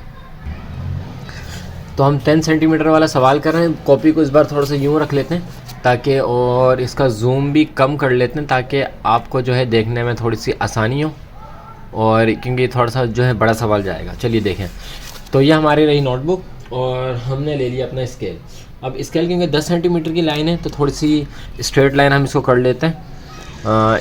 तो हम 10 सेंटीमीटर वाला सवाल कर रहे हैं। कॉपी को इस बार थोड़ा सा यूँ रख लेते हैं ताकि, और इसका जूम भी कम कर लेते हैं ताकि आपको जो है देखने में थोड़ी सी आसानी हो, और क्योंकि थोड़ा सा जो है बड़ा सवाल जाएगा। चलिए देखें। तो ये हमारी रही नोटबुक, और हमने ले लिया अपना स्केल। अब स्केल क्योंकि 10 सेंटीमीटर की लाइन है, तो थोड़ी सी स्ट्रेट लाइन हम इसको कर लेते हैं,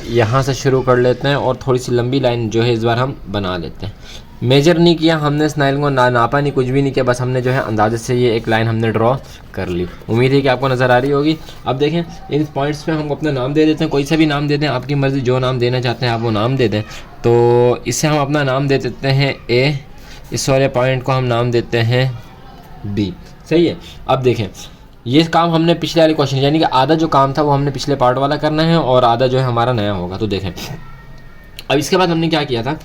यहाँ से शुरू कर लेते हैं, और थोड़ी सी लंबी लाइन जो है इस बार हम बना लेते हैं। मेजर नहीं किया हमने इस लाइन को, नापा नहीं, कुछ भी नहीं किया, बस हमने जो है अंदाजे से ये एक लाइन हमने ड्रॉ कर ली। उम्मीद है कि आपको नज़र आ रही होगी। अब देखें, इन पॉइंट्स पे हम अपना नाम दे देते हैं, कोई सा भी नाम दे दें, आपकी मर्ज़ी, जो नाम देना चाहते हैं आप वो नाम दे दें। तो इससे हम अपना नाम दे देते हैं A, इस वाले पॉइंट को हम नाम देते हैं B, सही है। अब देखें, ये काम हमने पिछले वाले क्वेश्चन, यानी कि आधा जो काम था वो हमने पिछले पार्ट वाला करना है, और आधा जो है हमारा नया होगा। तो देखें, अब इसके बाद हमने क्या किया था,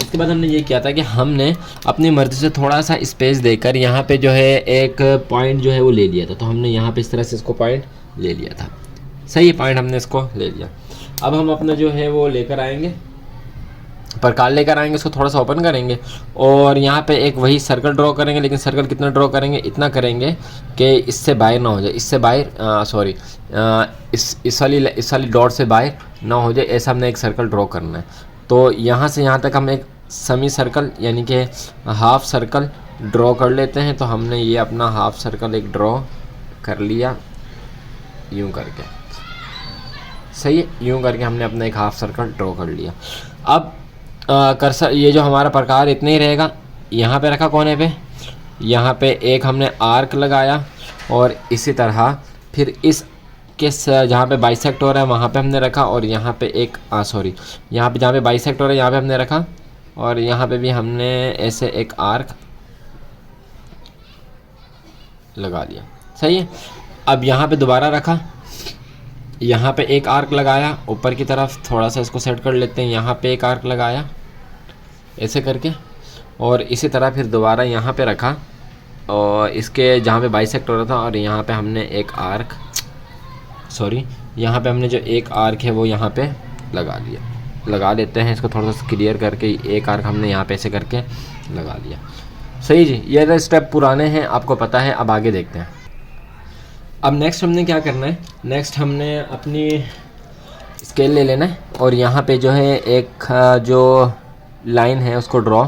इसके बाद हमने ये किया था कि हमने अपनी मर्ज़ी से थोड़ा सा स्पेस देकर यहाँ पे जो है एक पॉइंट जो है वो ले लिया था। तो हमने यहाँ पे इस तरह से इसको पॉइंट ले लिया था, सही पॉइंट हमने इसको ले लिया। अब हम अपना जो है वो लेकर आएंगे, प्रकार लेकर आएंगे, इसको थोड़ा सा ओपन करेंगे, और यहाँ पे एक वही सर्कल ड्रॉ करेंगे। लेकिन सर्कल कितना ड्रॉ करेंगे, इतना करेंगे कि इससे बाहर ना हो जाए, इससे बाहर इस वाली डॉट से बाहर ना हो जाए, ऐसा हमने एक सर्कल ड्रॉ करना है। तो यहाँ से यहाँ तक हम एक सेमी सर्कल यानी कि हाफ सर्कल ड्रॉ कर लेते हैं। तो हमने ये अपना हाफ सर्कल एक ड्रॉ कर लिया यूँ करके, सही है, यूँ करके हमने अपना एक हाफ सर्कल ड्रॉ कर लिया। अब कर्सर, ये जो हमारा प्रकार इतना ही रहेगा, यहाँ पे रखा कोने पे, यहाँ पे एक हमने आर्क लगाया, और इसी तरह फिर इस के जहाँ पे बाइसेक्ट हो रहा है वहाँ पे हमने रखा, और यहाँ पे एक यहाँ पे जहाँ पे बाइसेक्ट हो रहा है यहाँ पे हमने रखा, और यहाँ पे भी हमने ऐसे एक आर्क लगा लिया। सही है। अब यहाँ पे दोबारा रखा, यहाँ पे एक आर्क लगाया ऊपर की तरफ, थोड़ा सा इसको सेट कर लेते हैं, यहाँ पे एक आर्क लगाया ऐसे करके, और इसी तरह फिर दोबारा यहाँ पे रखा और इसके जहाँ पे बाइसेक्ट हो रहा था, और यहाँ पे हमने एक आर्क, सॉरी यहाँ पे हमने जो एक आर्क है वो यहाँ पे लगा लिया। लगा देते हैं इसको थोड़ा सा क्लियर करके, एक आर्क हमने यहाँ पे ऐसे करके लगा लिया। सही जी, ये तो स्टेप पुराने हैं, आपको पता है। अब आगे देखते हैं। अब नेक्स्ट हमने क्या करना है, नेक्स्ट हमने अपनी स्केल ले लेना है और यहाँ पे जो है एक जो लाइन है उसको ड्रॉ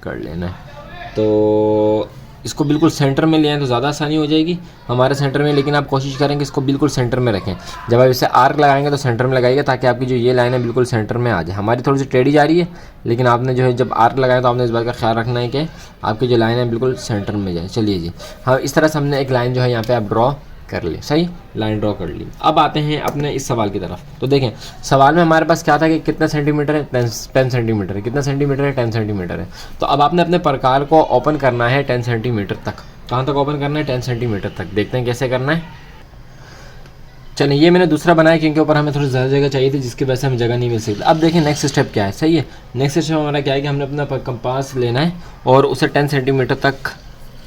कर लेना है। तो इसको बिल्कुल सेंटर में ले आएँ तो ज़्यादा आसानी हो जाएगी हमारे सेंटर में, लेकिन आप कोशिश करें कि इसको बिल्कुल सेंटर में रखें। जब आप इसे आर्क लगाएंगे तो सेंटर में लगाइएगा ताकि आपकी जो ये लाइन है बिल्कुल सेंटर में आ जाए। हमारी थोड़ी सी टेढ़ी जा रही है, लेकिन आपने जो है जब आर्क लगाए तो आपने इस बात का ख्याल रखना है कि आपकी जो लाइन है बिल्कुल सेंटर में जाए। चलिए जी, हाँ इस तरह से हमने एक लाइन जो है यहाँ पर आप ड्रॉ कर ली। सही, लाइन ड्रॉ कर ली। अब आते हैं अपने इस सवाल की तरफ। तो देखें सवाल में हमारे पास क्या था कि कितना सेंटीमीटर है, 10 सेंटीमीटर है। कितना सेंटीमीटर है, 10 सेंटीमीटर है। तो अब आपने अपने प्रकार को ओपन करना है 10 सेंटीमीटर तक। कहाँ तक ओपन करना है, 10 सेंटीमीटर तक। देखते हैं कैसे करना है। चलिए, ये मैंने दूसरा बनाया क्योंकि ऊपर हमें थोड़ी ज़्यादा जगह चाहिए थी, जिसकी वजह से हमें जगह नहीं मिल सकती। अब देखें नेक्स्ट स्टेप क्या है। सही है, नेक्स्ट स्टेप हमारा क्या है कि हमने अपना कंपास लेना है और उसे 10 सेंटीमीटर तक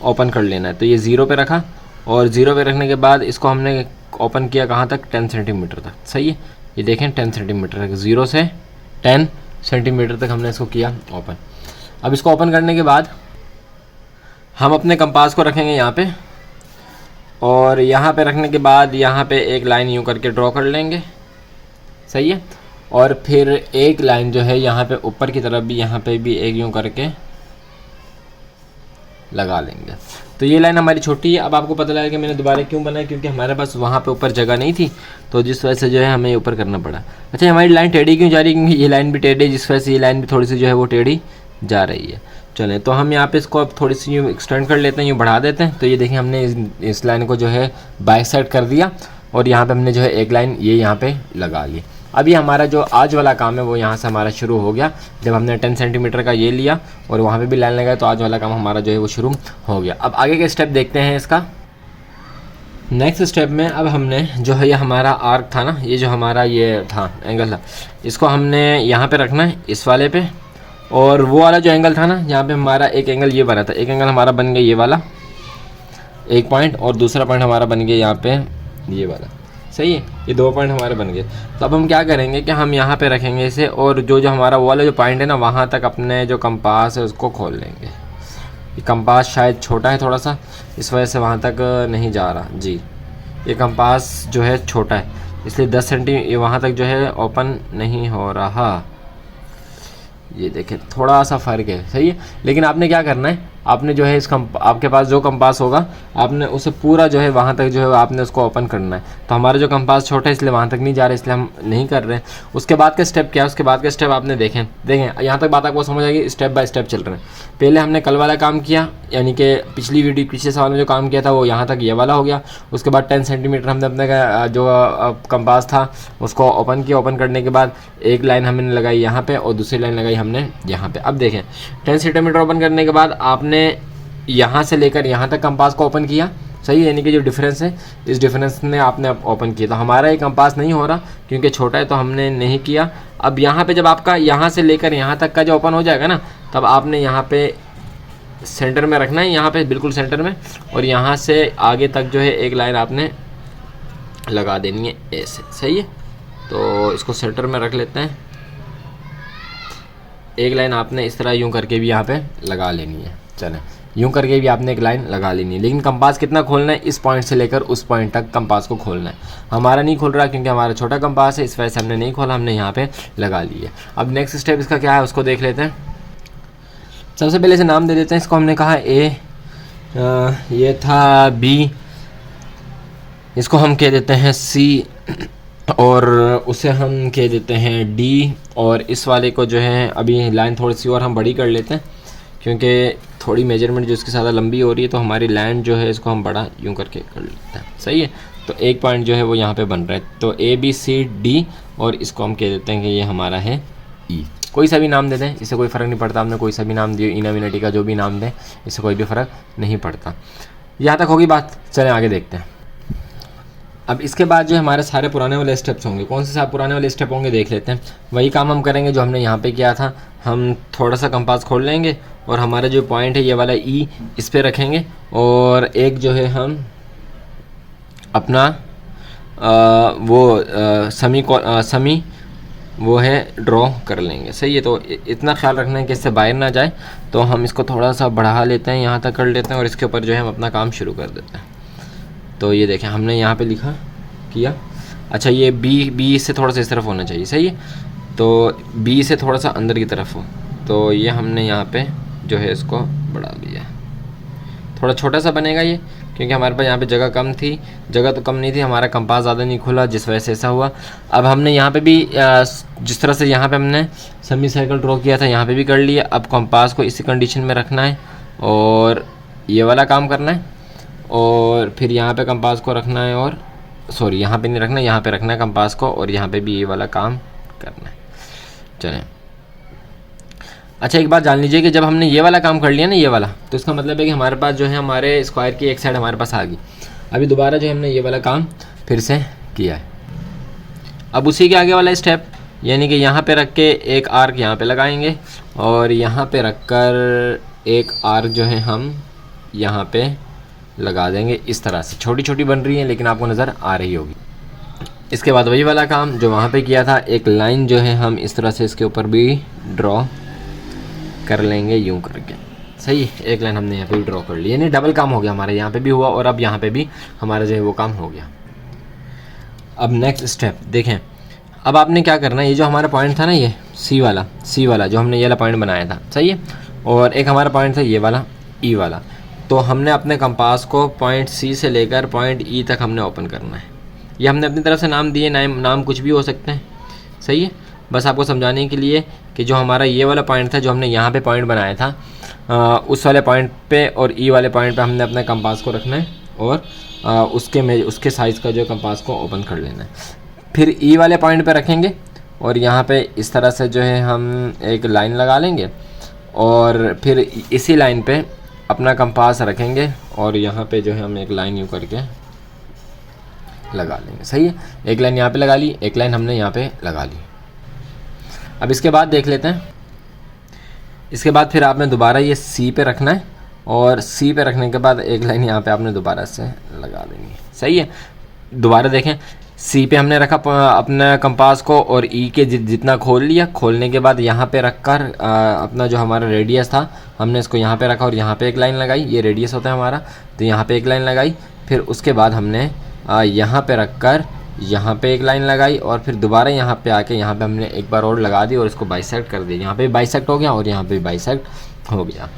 ओपन कर लेना है। तो ये 0 पे रखा और 0 पे रखने के बाद इसको हमने ओपन किया कहाँ तक, 10 सेंटीमीटर तक। सही है, ये देखें 10 सेंटीमीटर तक, 0 से 10 सेंटीमीटर तक हमने इसको किया ओपन। अब इसको ओपन करने के बाद हम अपने कंपास को रखेंगे यहाँ पे, और यहाँ पे रखने के बाद यहाँ पे एक लाइन यूँ करके ड्रॉ कर लेंगे। सही है, और फिर एक लाइन जो है यहाँ पे ऊपर की तरफ भी, यहाँ पे भी एक यूँ करके लगा लेंगे। तो ये लाइन हमारी छोटी है। अब आपको पता लगा कि मैंने दोबारा क्यों बनाया, क्योंकि हमारे पास वहाँ पे ऊपर जगह नहीं थी, तो जिस वजह से जो है हमें ऊपर करना पड़ा। अच्छा, हमारी लाइन टेढ़ी क्यों जा रही है, क्योंकि ये लाइन भी टेढ़ी है, जिस वजह से ये लाइन भी थोड़ी सी जो है वो टेढ़ी जा रही है। चलें, तो हम यहाँ पे इसको अब थोड़ी सी यूँ एक्सटेंड कर लेते हैं, यूँ बढ़ा देते हैं। तो ये देखिए हमने इस लाइन को जो है बाइसेक्ट कर दिया और यहाँ पे हमने जो है एक लाइन ये यहाँ पे लगा ली। अब ये हमारा जो आज वाला काम है वो यहाँ से हमारा शुरू हो गया। जब हमने 10 सेंटीमीटर का ये लिया और वहाँ पे भी लाइन लगाया तो आज वाला काम हमारा जो है वो शुरू हो गया। अब आगे के स्टेप देखते हैं इसका। नेक्स्ट स्टेप में अब हमने जो है ये हमारा आर्क था ना, ये जो हमारा ये था एंगल था, इसको हमने यहाँ पे रखना है इस वाले पे, और वो वाला जो एंगल था ना यहाँ पे हमारा एक एंगल ये बना था, एक एंगल हमारा बन गया ये वाला एक पॉइंट, और दूसरा पॉइंट हमारा बन गया यहाँ पे ये वाला। सही है, ये 2 पॉइंट हमारे बन गए। तो अब हम क्या करेंगे कि हम यहाँ पे रखेंगे इसे, और जो हमारा वो वाला जो पॉइंट है ना वहाँ तक अपने जो कंपास है उसको खोल लेंगे। ये कंपास शायद छोटा है थोड़ा सा, इस वजह से वहाँ तक नहीं जा रहा जी। ये कंपास जो है छोटा है, इसलिए 10 सेंटी वहाँ तक जो है ओपन नहीं हो रहा। ये देखें थोड़ा सा फ़र्क है। सही है, लेकिन आपने क्या करना है, आपने जो है आपके पास जो कंपास होगा आपने उसे पूरा जो है वहाँ तक जो है आपने उसको ओपन करना है। तो हमारा जो कंपास छोटा है इसलिए वहाँ तक नहीं जा रहा है, इसलिए हम नहीं कर रहे हैं। उसके बाद का स्टेप क्या है, उसके बाद का स्टेप आपने देखें यहाँ तक बात आपको समझ आएगी। स्टेप बाय स्टेप चल रहे हैं। पहले हमने कल वाला काम किया, यानी कि पिछले सवाल में जो काम किया था वो यहाँ तक ये वाला हो गया। उसके बाद 10 सेंटीमीटर हमने अपने जो कंपास था उसको ओपन किया। ओपन करने के बाद एक लाइन हमने लगाई यहाँ पे और दूसरी लाइन लगाई हमने यहाँ पे। अब देखें 10 सेंटीमीटर ओपन करने के बाद आपने यहाँ से लेकर यहाँ तक कंपास को ओपन किया। सही है, यानी कि जो डिफरेंस है इस डिफरेंस में आपने ओपन किया। तो हमारा ये कंपास नहीं हो रहा क्योंकि छोटा है तो हमने नहीं किया। अब यहाँ पे जब आपका यहाँ से लेकर यहाँ तक का जो ओपन हो जाएगा ना, तब आपने यहाँ पे सेंटर में रखना है, यहाँ पे बिल्कुल सेंटर में, और यहाँ से आगे तक जो है एक लाइन आपने लगा देनी है ऐसे। सही है, तो इसको सेंटर में रख लेते हैं। एक लाइन आपने इस तरह यूँ करके भी यहाँ पे लगा लेनी है। चलें, यूँ करके भी आपने एक लाइन लगा लेनी है, लेकिन कंपास कितना खोलना है, इस पॉइंट से लेकर उस पॉइंट तक कंपास को खोलना है। हमारा नहीं खोल रहा क्योंकि हमारा छोटा कंपास है, इस वजह से हमने नहीं खोला, हमने यहाँ पे लगा लिया। अब नेक्स्ट स्टेप इसका क्या है उसको देख लेते हैं। सबसे पहले इसे नाम दे देते हैं। इसको हमने कहा ए, ये था बी, इसको हम कह देते हैं सी, और उसे हम कह देते हैं डी, और इस वाले को जो है अभी लाइन थोड़ी सी और हम बड़ी कर लेते हैं क्योंकि थोड़ी मेजरमेंट जो इसकी ज़्यादा लंबी हो रही है, तो हमारी लाइन जो है इसको हम बड़ा यूँ करके कर लेते हैं। सही है, तो एक पॉइंट जो है वो यहाँ पे बन रहा है। तो ए बी सी डी, और इसको हम कह देते हैं कि ये हमारा है ई। कोई सा भी नाम दे दें, इससे कोई फ़र्क नहीं पड़ता, आपने कोई सा भी नाम दिए, इनाविनिटी का जो भी नाम दें, इससे कोई भी फ़र्क नहीं पड़ता। यहाँ तक होगी बात, चलें आगे देखते हैं। अब इसके बाद जो हमारे सारे पुराने वाले स्टेप्स होंगे, कौन से सारे पुराने वाले स्टेप होंगे देख लेते हैं। वही काम हम करेंगे जो हमने यहाँ पे किया था। हम थोड़ा सा कंपास खोल लेंगे और हमारा जो पॉइंट है ये वाला ई, इस पे रखेंगे और एक जो है हम अपना समी वो है ड्रॉ कर लेंगे। सही है, तो इतना ख्याल रखना है कि इससे बाहर ना जाए। तो हम इसको थोड़ा सा बढ़ा लेते हैं, यहाँ तक कर लेते हैं और इसके ऊपर जो है हम अपना काम शुरू कर देते हैं। तो ये देखें हमने यहाँ पे लिखा किया। अच्छा, ये बी से थोड़ा सा इस तरफ होना चाहिए। सही है, तो बी से थोड़ा सा अंदर की तरफ हो, तो ये हमने यहाँ पे जो है इसको बढ़ा दिया। थोड़ा छोटा सा बनेगा ये, क्योंकि हमारे पास यहाँ पे जगह कम थी। जगह तो कम नहीं थी, हमारा कंपास ज़्यादा नहीं खुला, जिस वजह से ऐसा हुआ। अब हमने यहाँ पे भी जिस तरह से यहाँ पे हमने सेमी सर्कल ड्रॉ किया था, यहाँ पे भी कर लिया। अब कंपास को इसी कंडीशन में रखना है और ये वाला काम करना है, और फिर यहाँ पे कंपास को रखना है, और सॉरी यहाँ पे नहीं रखना, यहाँ पे रखना है कंपास को, और यहाँ पे भी ये वाला काम करना है। चलें, अच्छा एक बात जान लीजिए कि जब हमने ये वाला काम कर लिया ना, ये वाला, तो इसका मतलब है कि हमारे पास जो है हमारे स्क्वायर की एक साइड हमारे पास आ गई। अभी दोबारा जो हमने ये वाला काम फिर से किया है। अब उसी के आगे वाला स्टेप, यानी कि यहाँ पे रख के एक आर्क यहाँ पे लगाएंगे और यहाँ पे रख कर एक आर्क जो है हम यहाँ पे लगा देंगे। इस तरह से छोटी छोटी बन रही है, लेकिन आपको नज़र आ रही होगी। इसके बाद वही वाला काम जो वहाँ पे किया था, एक लाइन जो है हम इस तरह से इसके ऊपर भी ड्रॉ कर लेंगे यूं करके। सही, एक लाइन हमने यहाँ पे भी ड्रॉ कर ली, यानी डबल काम हो गया हमारे, यहाँ पे भी हुआ और अब यहाँ पे भी हमारा जो है वो काम हो गया। अब नेक्स्ट स्टेप देखें। अब आपने क्या करना है, ये जो हमारा पॉइंट था ना, ये सी वाला जो हमने ये वाला पॉइंट बनाया था, सही है, और एक हमारा पॉइंट था ये वाला ई वाला। तो हमने अपने कंपास को पॉइंट सी से लेकर पॉइंट ई तक हमने ओपन करना है। ये हमने अपनी तरफ से नाम दिए, नाम कुछ भी हो सकते हैं। सही है, बस आपको समझाने के लिए कि जो हमारा ये वाला पॉइंट था, जो हमने यहाँ पे पॉइंट बनाया था, उस वाले पॉइंट पे और ई वाले पॉइंट पे हमने अपने कंपास को रखना है और उसके साइज़ का जो कंपास को ओपन कर लेना है। फिर ई वाले पॉइंट पे रखेंगे और यहाँ पे इस तरह से जो है हम एक लाइन लगा लेंगे और फिर इसी लाइन पे अपना कंपास रखेंगे और यहाँ पे जो है हम एक लाइन यूँ करके लगा लेंगे। सही है, एक लाइन यहाँ पे लगा ली, एक लाइन हमने यहाँ पे लगा ली। अब इसके बाद देख लेते हैं। इसके बाद फिर आपने दोबारा ये सी पे रखना है और सी पे रखने के बाद एक लाइन यहाँ पे आपने दोबारा से लगा देनी है। सही है, दोबारा देखें, सी पे हमने रखा अपना कंपास को और ई के जितना खोल लिया। खोलने के बाद यहाँ पे रख कर अपना जो हमारा रेडियस था हमने इसको यहाँ पे रखा और यहाँ पे एक लाइन लगाई। ये रेडियस होता है हमारा, तो यहाँ पे एक लाइन लगाई। फिर उसके बाद हमने यहाँ पे रख कर यहाँ पे एक लाइन लगाई और फिर दोबारा यहाँ पे आके यहाँ पे हमने एक बार और लगा दी और इसको बाइसेक्ट कर दिया। यहाँ पे बाइसेक्ट हो गया और यहाँ पे बाइसेक्ट हो गया।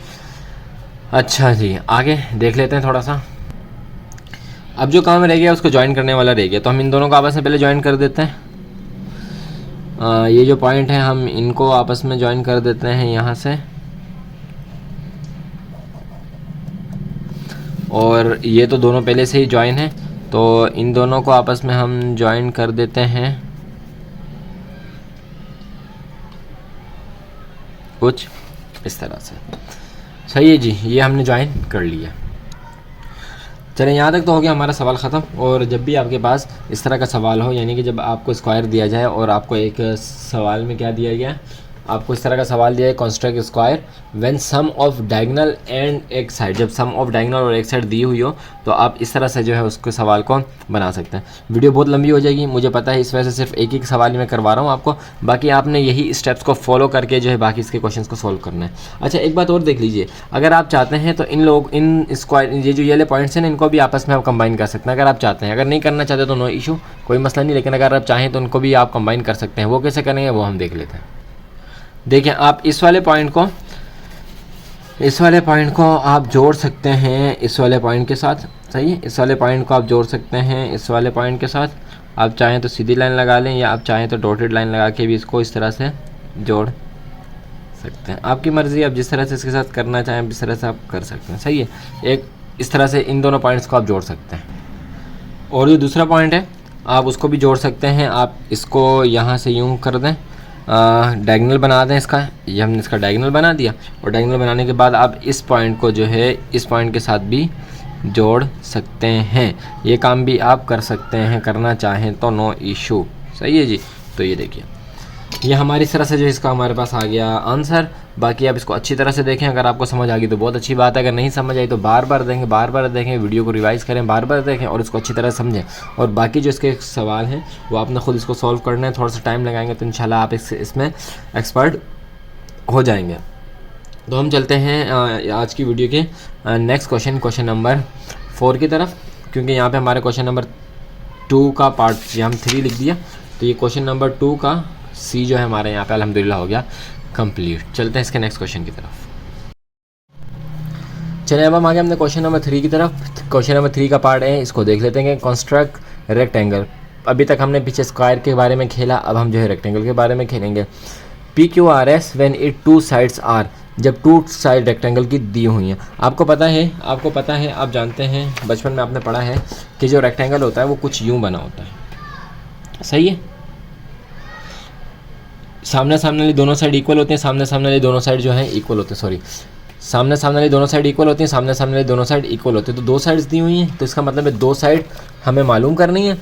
अच्छा जी, आगे देख लेते हैं थोड़ा सा। अब जो काम रह गया उसको ज्वाइन करने वाला रह गया, तो हम इन दोनों को आपस में पहले ज्वाइन कर देते हैं। ये जो पॉइंट है हम इनको आपस में ज्वाइन कर देते हैं यहाँ से, और ये तो दोनों पहले से ही ज्वाइन है, तो इन दोनों को आपस में हम ज्वाइन कर देते हैं कुछ इस तरह से। सही है जी, ये हमने ज्वाइन कर लिया। चलें, यहाँ तक तो हो गया हमारा सवाल ख़त्म। और जब भी आपके पास इस तरह का सवाल हो, यानी कि जब आपको स्क्वायर दिया जाए और आपको एक सवाल में क्या दिया गया, आपको इस तरह का सवाल दिया है, construct square when sum of diagonal and एक साइड, जब सम ऑफ डायगोनल और एक साइड दी हुई हो तो आप इस तरह से जो है उसके सवाल को बना सकते हैं। वीडियो बहुत लंबी हो जाएगी, मुझे पता है, इस वजह से सिर्फ एक ही सवाल ही मैं करवा रहा हूँ आपको। बाकी आपने यही स्टेप्स को फॉलो करके जो है बाकी इसके क्वेश्चंस को सॉल्व करना है। अच्छा, एक बात और देख लीजिए, अगर आप चाहते हैं तो इन स्क्वायर, ये जो येले पॉइंट्स हैं ना, इनको भी आपस में आप कंबाइन कर सकते हैं अगर आप चाहते हैं। अगर नहीं करना चाहते तो नो इशू, कोई मसला नहीं, लेकिन अगर आप चाहें तो उनको भी आप कंबाइन कर सकते हैं। वो कैसे करेंगे वो हम देख लेते हैं। देखिए, आप इस वाले पॉइंट को आप जोड़ सकते हैं इस वाले पॉइंट के साथ। सही है, इस वाले पॉइंट को आप जोड़ सकते हैं इस वाले पॉइंट के साथ। आप चाहें तो सीधी लाइन लगा लें या आप चाहें तो डॉटेड लाइन लगा के भी इसको इस तरह से जोड़ सकते हैं। आपकी मर्ज़ी, आप जिस तरह से इसके साथ करना चाहें इस तरह से आप कर सकते हैं। सही है, एक इस तरह से इन दोनों पॉइंट्स को आप जोड़ सकते हैं। और जो दूसरा पॉइंट है आप उसको भी जोड़ सकते हैं। आप इसको यहाँ से यूँ कर दें डायगोनल बना दें इसका। ये हमने इसका डायगोनल बना दिया, और डायगोनल बनाने के बाद आप इस पॉइंट को जो है इस पॉइंट के साथ भी जोड़ सकते हैं। ये काम भी आप कर सकते हैं, करना चाहें तो, नो इशू। सही है जी। तो ये देखिए, ये हमारी तरह से जो इसका हमारे पास आ गया आंसर। बाकी आप इसको अच्छी तरह से देखें, अगर आपको समझ आ गई तो बहुत अच्छी बात है, अगर नहीं समझ आई तो बार बार देखें, वीडियो को रिवाइज़ करें, बार बार देखें और इसको अच्छी तरह समझें। और बाकी जो इसके सवाल हैं वो आपने खुद इसको सॉल्व करना है, थोड़ा सा टाइम लगाएंगे तो इंशाल्लाह आप इसमें एक्सपर्ट हो जाएंगे। तो हम चलते हैं आज की वीडियो के नेक्स्ट क्वेश्चन नंबर 4 की तरफ, क्योंकि यहाँ पे हमारे क्वेश्चन नंबर 2 का पार्ट हम 3 लिख दिया, तो ये क्वेश्चन नंबर 2 का सी जो है हमारे यहाँ पे अल्हम्दुलिल्लाह हो गया कंप्लीट। चलते हैं इसके नेक्स्ट क्वेश्चन की तरफ। चलिए अब हम आगे हमने क्वेश्चन नंबर 3 की तरफ। क्वेश्चन नंबर 3 का पार्ट है, इसको देख लेते हैं कि कंस्ट्रक्ट रेक्टेंगल। अभी तक हमने पीछे स्क्वायर के बारे में खेला, अब हम जो है रेक्टेंगल के बारे में खेलेंगे। PQRS when it 2 sides are, जब 2 साइड रेक्टेंगल की दी हुई हैं। आपको पता है, आप जानते हैं, बचपन में आपने पढ़ा है कि जो रेक्टेंगल होता है वो कुछ यूँ बना होता है। सही है, सामने वाली दोनों साइड इक्वल होते हैं, सामने वाली दोनों साइड जो है इक्वल होते हैं, सॉरी, सामने वाली दोनों साइड इक्वल होती हैं, सामने वाली दोनों साइड इक्वल होते हैं। तो 2 साइड्स दी हुई हैं, तो इसका मतलब है 2 साइड हमें मालूम करनी है।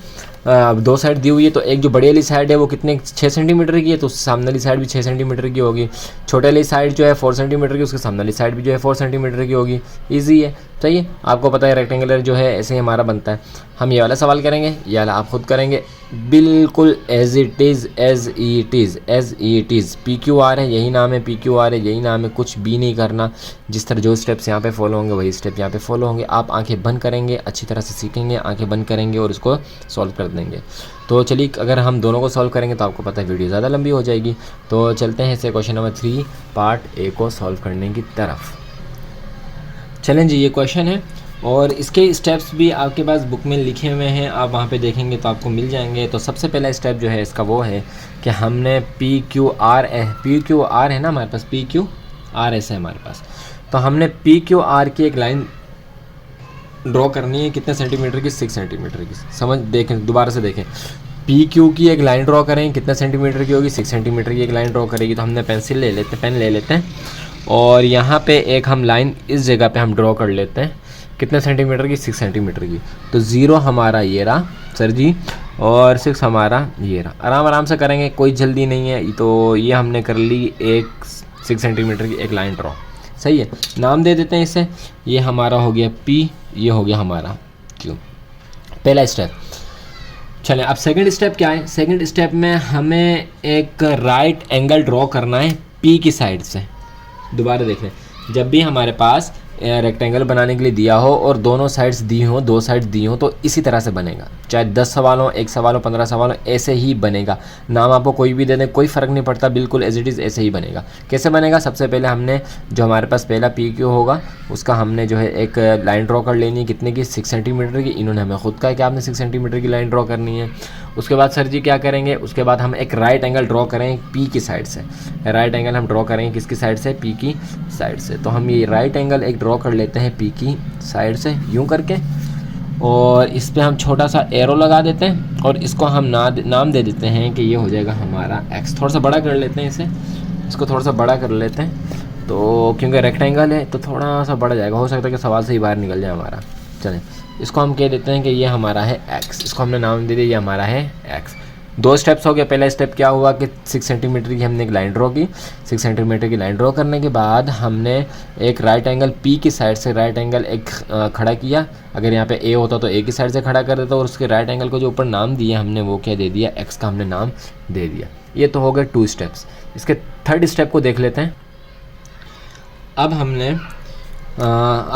2 साइड दी हुई है, तो एक जो बड़ी वाली साइड है वो कितने 6 सेंटीमीटर की है, तो सामने वाली साइड भी 6 सेंटीमीटर की होगी। छोटे वाली साइड जो है 4 सेंटीमीटर की, उसके सामने वाली साइड भी जो है 4 सेंटीमीटर की होगी। ईजी है, सही है। आपको पता है रेक्टेंगुलर जो है ऐसे ही हमारा बनता है। हम ये वाला सवाल करेंगे, ये वाला आप खुद करेंगे, बिल्कुल as it is, as it is. PQR है, यही नाम है, PQR है, यही नाम है, कुछ भी नहीं करना। जिस तरह जो स्टेप्स यहाँ पे फॉलो होंगे वही स्टेप यहाँ पे फॉलो होंगे। आप आंखें बंद करेंगे, अच्छी तरह से सीखेंगे, आंखें बंद करेंगे और इसको सॉल्व कर देंगे। तो चलिए, अगर हम दोनों को सॉल्व करेंगे तो आपको पता है वीडियो ज़्यादा लंबी हो जाएगी। तो चलते हैं इसे क्वेश्चन नंबर 3 पार्ट ए को सॉल्व करने की तरफ। चलें जी, ये क्वेश्चन है और इसके स्टेप्स भी आपके पास बुक में लिखे हुए हैं, आप वहाँ पे देखेंगे तो आपको मिल जाएंगे। तो सबसे पहला स्टेप जो है इसका वो है कि हमने PQR है ना हमारे पास, PQRS है हमारे पास, तो हमने PQR की एक लाइन ड्रॉ करनी है। कितने सेंटीमीटर की? 6 सेंटीमीटर की। समझ देखें, दोबारा से देखें, PQ की एक लाइन ड्रॉ करें, कितने सेंटीमीटर की होगी? 6 सेंटीमीटर की एक लाइन ड्रॉ करेगी। तो हमने पेन ले लेते हैं और यहाँ पे एक हम लाइन इस जगह पे हम ड्रॉ कर लेते हैं। कितने सेंटीमीटर की? 6 सेंटीमीटर की। तो 0 हमारा ये रहा सर जी, और 6 हमारा ये रहा। आराम से करेंगे, कोई जल्दी नहीं है। तो ये हमने कर ली एक 6 सेंटीमीटर की एक लाइन ड्रॉ। सही है, नाम दे देते हैं इसे। ये हमारा हो गया P, ये हो गया हमारा Q। पहला स्टेप। चलें, अब सेकंड स्टेप क्या है? सेकंड स्टेप में हमें एक राइट एंगल ड्रॉ करना है P की साइड से। दोबारा देख लें, जब भी हमारे पास रेक्टेंगल बनाने के लिए दिया हो और दोनों साइड्स दी हो, 2 साइड्स दी हो, तो इसी तरह से बनेगा। चाहे 10 सवाल हो, 1 सवाल हो, 15 सवाल हो, ऐसे ही बनेगा। नाम आपको कोई भी दे दें, कोई फ़र्क नहीं पड़ता, बिल्कुल एज इट इज़ ऐसे ही बनेगा। कैसे बनेगा? सबसे पहले हमने जो हमारे पास पहला PQ होगा उसका हमने जो है एक लाइन ड्रॉ कर लेनी है। कितने की? 6 सेंटीमीटर की। इन्होंने हमें खुद कहा कि आपने 6 सेंटीमीटर की लाइन ड्रॉ करनी है। उसके बाद सर जी क्या करेंगे? उसके बाद हम एक राइट एंगल ड्रॉ करें P की साइड से। राइट एंगल हम ड्रॉ करेंगे किसकी साइड से? P की साइड से। तो हम ये राइट एंगल एक ड्रॉ कर लेते हैं P की साइड से, यूँ करके, और इस पर हम छोटा सा एरो लगा देते हैं और इसको हम नाम दे देते हैं कि ये हो जाएगा हमारा X। थोड़ा सा बड़ा कर लेते हैं इसको थोड़ा सा बड़ा कर लेते हैं, तो क्योंकि रेक्टेंगल है तो थोड़ा सा बढ़ जाएगा, हो सकता है कि सवाल से ही बाहर निकल जाए हमारा। चलें, इसको हम कह देते हैं कि ये हमारा है X। इसको हमने नाम दे दिया, ये हमारा है X। 2 स्टेप्स हो गया। पहला स्टेप क्या हुआ कि 6 सेंटीमीटर की हमने एक लाइन ड्रॉ की। 6 सेंटीमीटर की लाइन ड्रॉ करने के बाद हमने एक राइट एंगल P की साइड से राइट एंगल एक खड़ा किया। अगर यहाँ पे A होता तो A की साइड से खड़ा कर देता, और उसके राइट एंगल को जो ऊपर नाम दिया हमने वो क्या दे दिया? X का हमने नाम दे दिया। ये तो हो गए 2 स्टेप्स। इसके थर्ड स्टेप को देख लेते हैं। अब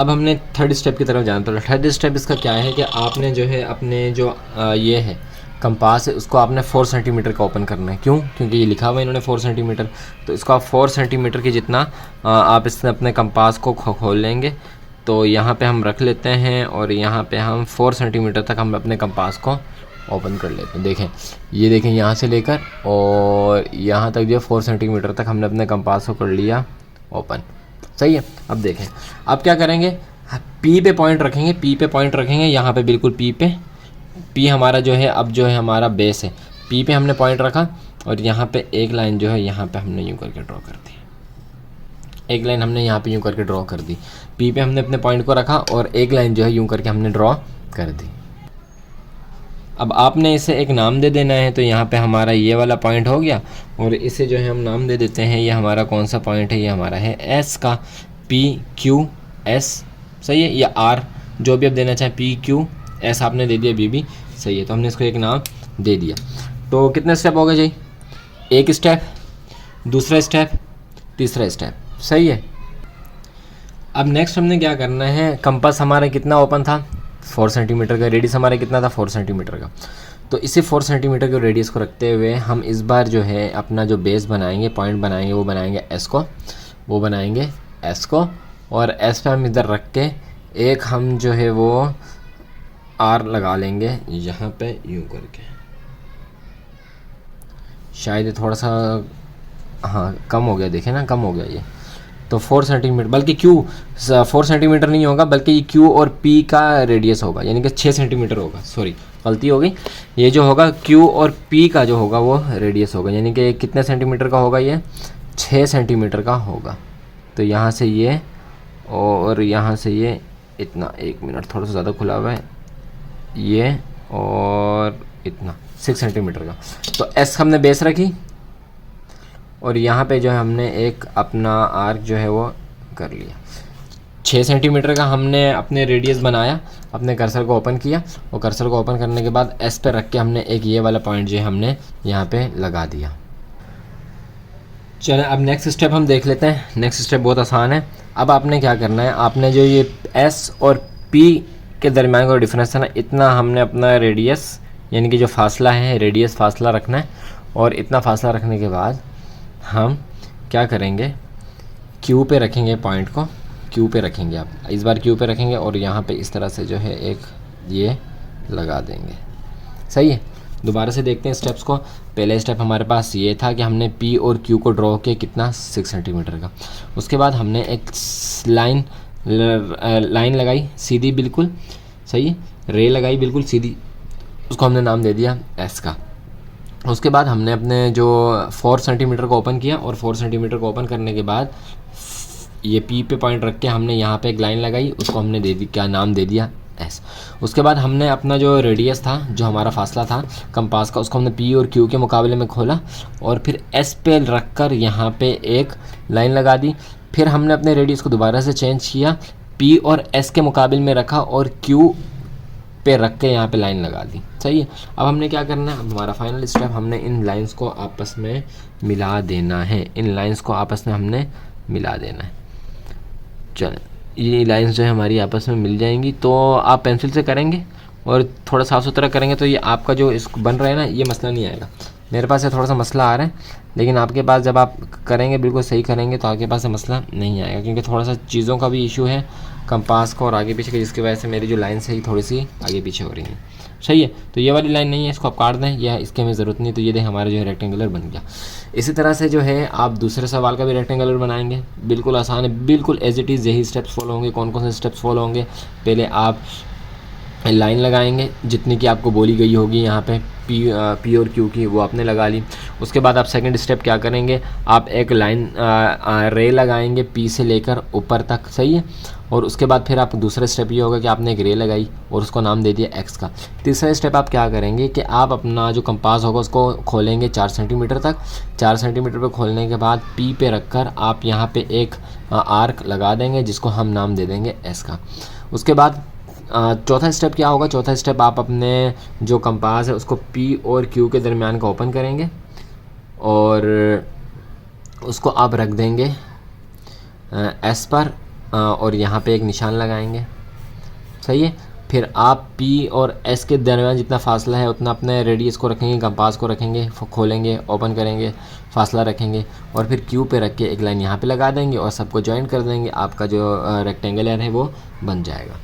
हमने थर्ड स्टेप की तरफ जाना। तो थर्ड स्टेप इसका क्या है कि आपने जो है अपने जो ये है कंपास है उसको आपने 4 सेंटीमीटर का ओपन करना है। क्यों? क्योंकि ये लिखा हुआ है इन्होंने 4 सेंटीमीटर, तो इसको आप 4 सेंटीमीटर की जितना आप इसमें अपने कंपास को खोल लेंगे। तो यहाँ पे हम रख लेते हैं और यहाँ पे हम 4 सेंटीमीटर तक हम अपने कंपास को ओपन कर लेते हैं। देखें, ये देखें, यहाँ से लेकर और यहाँ तक जो 4 सेंटीमीटर तक हमने अपने कंपास को कर लिया ओपन। सही है। अब देखें, अब क्या करेंगे? P पे पॉइंट रखेंगे, P पे पॉइंट रखेंगे, यहाँ पे बिल्कुल P हमारा जो है, अब जो है हमारा बेस है, P पे हमने पॉइंट रखा। और यहाँ पे एक लाइन जो है यहाँ पे हमने यूँ करके ड्रॉ कर दी, एक लाइन हमने यहाँ पे यूँ करके ड्रॉ कर दी, पी पे हमने अपने पॉइंट को रखा और एक लाइन जो है यूँ करके हमने ड्रॉ कर दी। अब आपने इसे एक नाम दे देना है, तो यहाँ पे हमारा ये वाला पॉइंट हो गया और इसे जो है हम नाम दे देते हैं, ये हमारा कौन सा पॉइंट है, ये हमारा है एस का, पी क्यू एस, सही है, या आर जो भी आप देना चाहें, पी क्यू एस आपने दे दिया, बी भी सही है, तो हमने इसको एक नाम दे दिया। तो कितने स्टेप हो गए जी, एक स्टेप, दूसरा स्टेप, तीसरा स्टेप, सही है। अब नेक्स्ट हमने क्या करना है, कंपास हमारा कितना ओपन था 4 सेंटीमीटर का, रेडियस हमारा कितना था 4 सेंटीमीटर का, तो इसी 4 सेंटीमीटर के रेडियस को रखते हुए हम इस बार जो है अपना जो बेस बनाएंगे, पॉइंट बनाएंगे, वो बनाएंगे एस को, वो बनाएंगे एस को, और एस पे हम इधर रख के एक हम जो है वो आर लगा लेंगे यहाँ पे यूँ करके, शायद थोड़ा सा हाँ कम हो गया, देखें ना कम हो गया ये, तो 4 सेंटीमीटर, बल्कि क्यू 4 सेंटीमीटर नहीं होगा, बल्कि ये क्यू और पी का रेडियस होगा, यानी कि 6 सेंटीमीटर होगा, सॉरी गलती हो गई, ये जो होगा क्यू और पी का जो होगा वो रेडियस होगा, यानी कि कितने सेंटीमीटर का होगा, ये 6 सेंटीमीटर का होगा। तो यहाँ से ये और यहाँ से ये इतना, 1 मिनट थोड़ा सा ज़्यादा खुला हुआ है, ये और इतना 6 सेंटीमीटर का। तो एस हमने बेस रखी और यहाँ पे जो है हमने एक अपना आर्क जो है वो कर लिया, 6 सेंटीमीटर का हमने अपने रेडियस बनाया, अपने कर्सर को ओपन किया और कर्सर को ओपन करने के बाद एस पे रख के हमने एक ये वाला पॉइंट जो है हमने यहाँ पे लगा दिया। चलें अब नेक्स्ट स्टेप हम देख लेते हैं। नेक्स्ट स्टेप बहुत आसान है। अब आपने क्या करना है, आपने जो ये एस और पी के दरमियान का डिफरेंस है ना, इतना हमने अपना रेडियस यानी कि जो फासला है, रेडियस फासला रखना है, और इतना फासला रखने के बाद हम क्या करेंगे, क्यू पे रखेंगे पॉइंट को, क्यू पे रखेंगे, आप इस बार क्यू पे रखेंगे और यहाँ पे इस तरह से जो है एक ये लगा देंगे, सही है। दोबारा से देखते हैं स्टेप्स को। पहले स्टेप हमारे पास ये था कि हमने पी और क्यू को ड्रॉ किया कितना 6 सेंटीमीटर का, उसके बाद हमने एक लाइन लगाई सीधी बिल्कुल, सही है, रे लगाई बिल्कुल सीधी, उसको हमने नाम दे दिया एस का। उसके बाद हमने अपने जो 4 सेंटीमीटर को ओपन किया और 4 सेंटीमीटर को ओपन करने के बाद ये पी पे पॉइंट रख के हमने यहाँ पे एक लाइन लगाई, उसको हमने दे दी, क्या नाम दे दिया एस। उसके बाद हमने अपना जो रेडियस था, जो हमारा फासला था कंपास का, उसको हमने पी और क्यू के मुकाबले में खोला और फिर एस पे रख कर यहाँ पे एक लाइन लगा दी। फिर हमने अपने रेडियस को दोबारा से चेंज किया, पी और एस के मुकाबले में रखा और क्यू पे रख के यहाँ पे लाइन लगा दी, सही है। अब हमने क्या करना है, अब हमारा फाइनल स्टेप, हमने इन लाइंस को आपस में मिला देना है, इन लाइंस को आपस में हमने मिला देना है। चलें, ये लाइंस जो है हमारी आपस में मिल जाएंगी, तो आप पेंसिल से करेंगे और थोड़ा साफ़ सुथरा करेंगे तो ये आपका जो इसको बन रहा है ना, ये मसला नहीं आएगा। मेरे पास थोड़ा सा मसला आ रहा है, लेकिन आपके पास जब आप करेंगे बिल्कुल सही करेंगे तो आपके पास मसला नहीं आएगा, क्योंकि थोड़ा सा चीज़ों का भी इशू है कंपास का और आगे पीछे का, जिसकी वजह से मेरी जो लाइन है थोड़ी सी आगे पीछे हो रही है, सही है। तो ये वाली लाइन नहीं है, इसको आप काट दें, या इसकी हमें ज़रूरत नहीं। तो ये दें हमारा जो है रेक्टेंगुलर बन गया। इसी तरह से जो है आप दूसरे सवाल का भी रेक्टेंगुलर बनाएंगे, बिल्कुल आसान है, बिल्कुल एज इट इज़ यही स्टेप्स फॉलो होंगे। कौन कौन से स्टेप्स फॉलो होंगे, पहले आप लाइन लगाएंगे जितनी की आपको बोली गई होगी यहाँ पे पी और क्यू की, वो आपने लगा ली। उसके बाद आप सेकंड स्टेप क्या करेंगे, आप एक लाइन रे लगाएंगे पी से लेकर ऊपर तक, सही है। और उसके बाद फिर आप दूसरा स्टेप ये होगा कि आपने एक रे लगाई और उसको नाम दे दिया एक्स का। तीसरा स्टेप आप क्या करेंगे कि आप अपना जो कंपास होगा उसको खोलेंगे 4 सेंटीमीटर तक। 4 सेंटीमीटर पे खोलने के बाद पी पे रखकर आप यहाँ पे एक आर्क लगा देंगे जिसको हम नाम दे देंगे एस का। उसके बाद चौथा स्टेप क्या होगा, चौथा स्टेप आप अपने जो कंपास है उसको पी और क्यू के दरमियान का ओपन करेंगे और उसको आप रख देंगे एस पर और यहाँ पे एक निशान लगाएंगे, सही है। फिर आप पी और एस के दरमियान जितना फासला है उतना अपने रेडियस को रखेंगे, कंपास को रखेंगे, खोलेंगे, ओपन करेंगे, फासला रखेंगे और फिर क्यू पे रख के एक लाइन यहाँ पे लगा देंगे और सबको ज्वाइन कर देंगे। आपका जो रेक्टेंगुलर है वो बन जाएगा।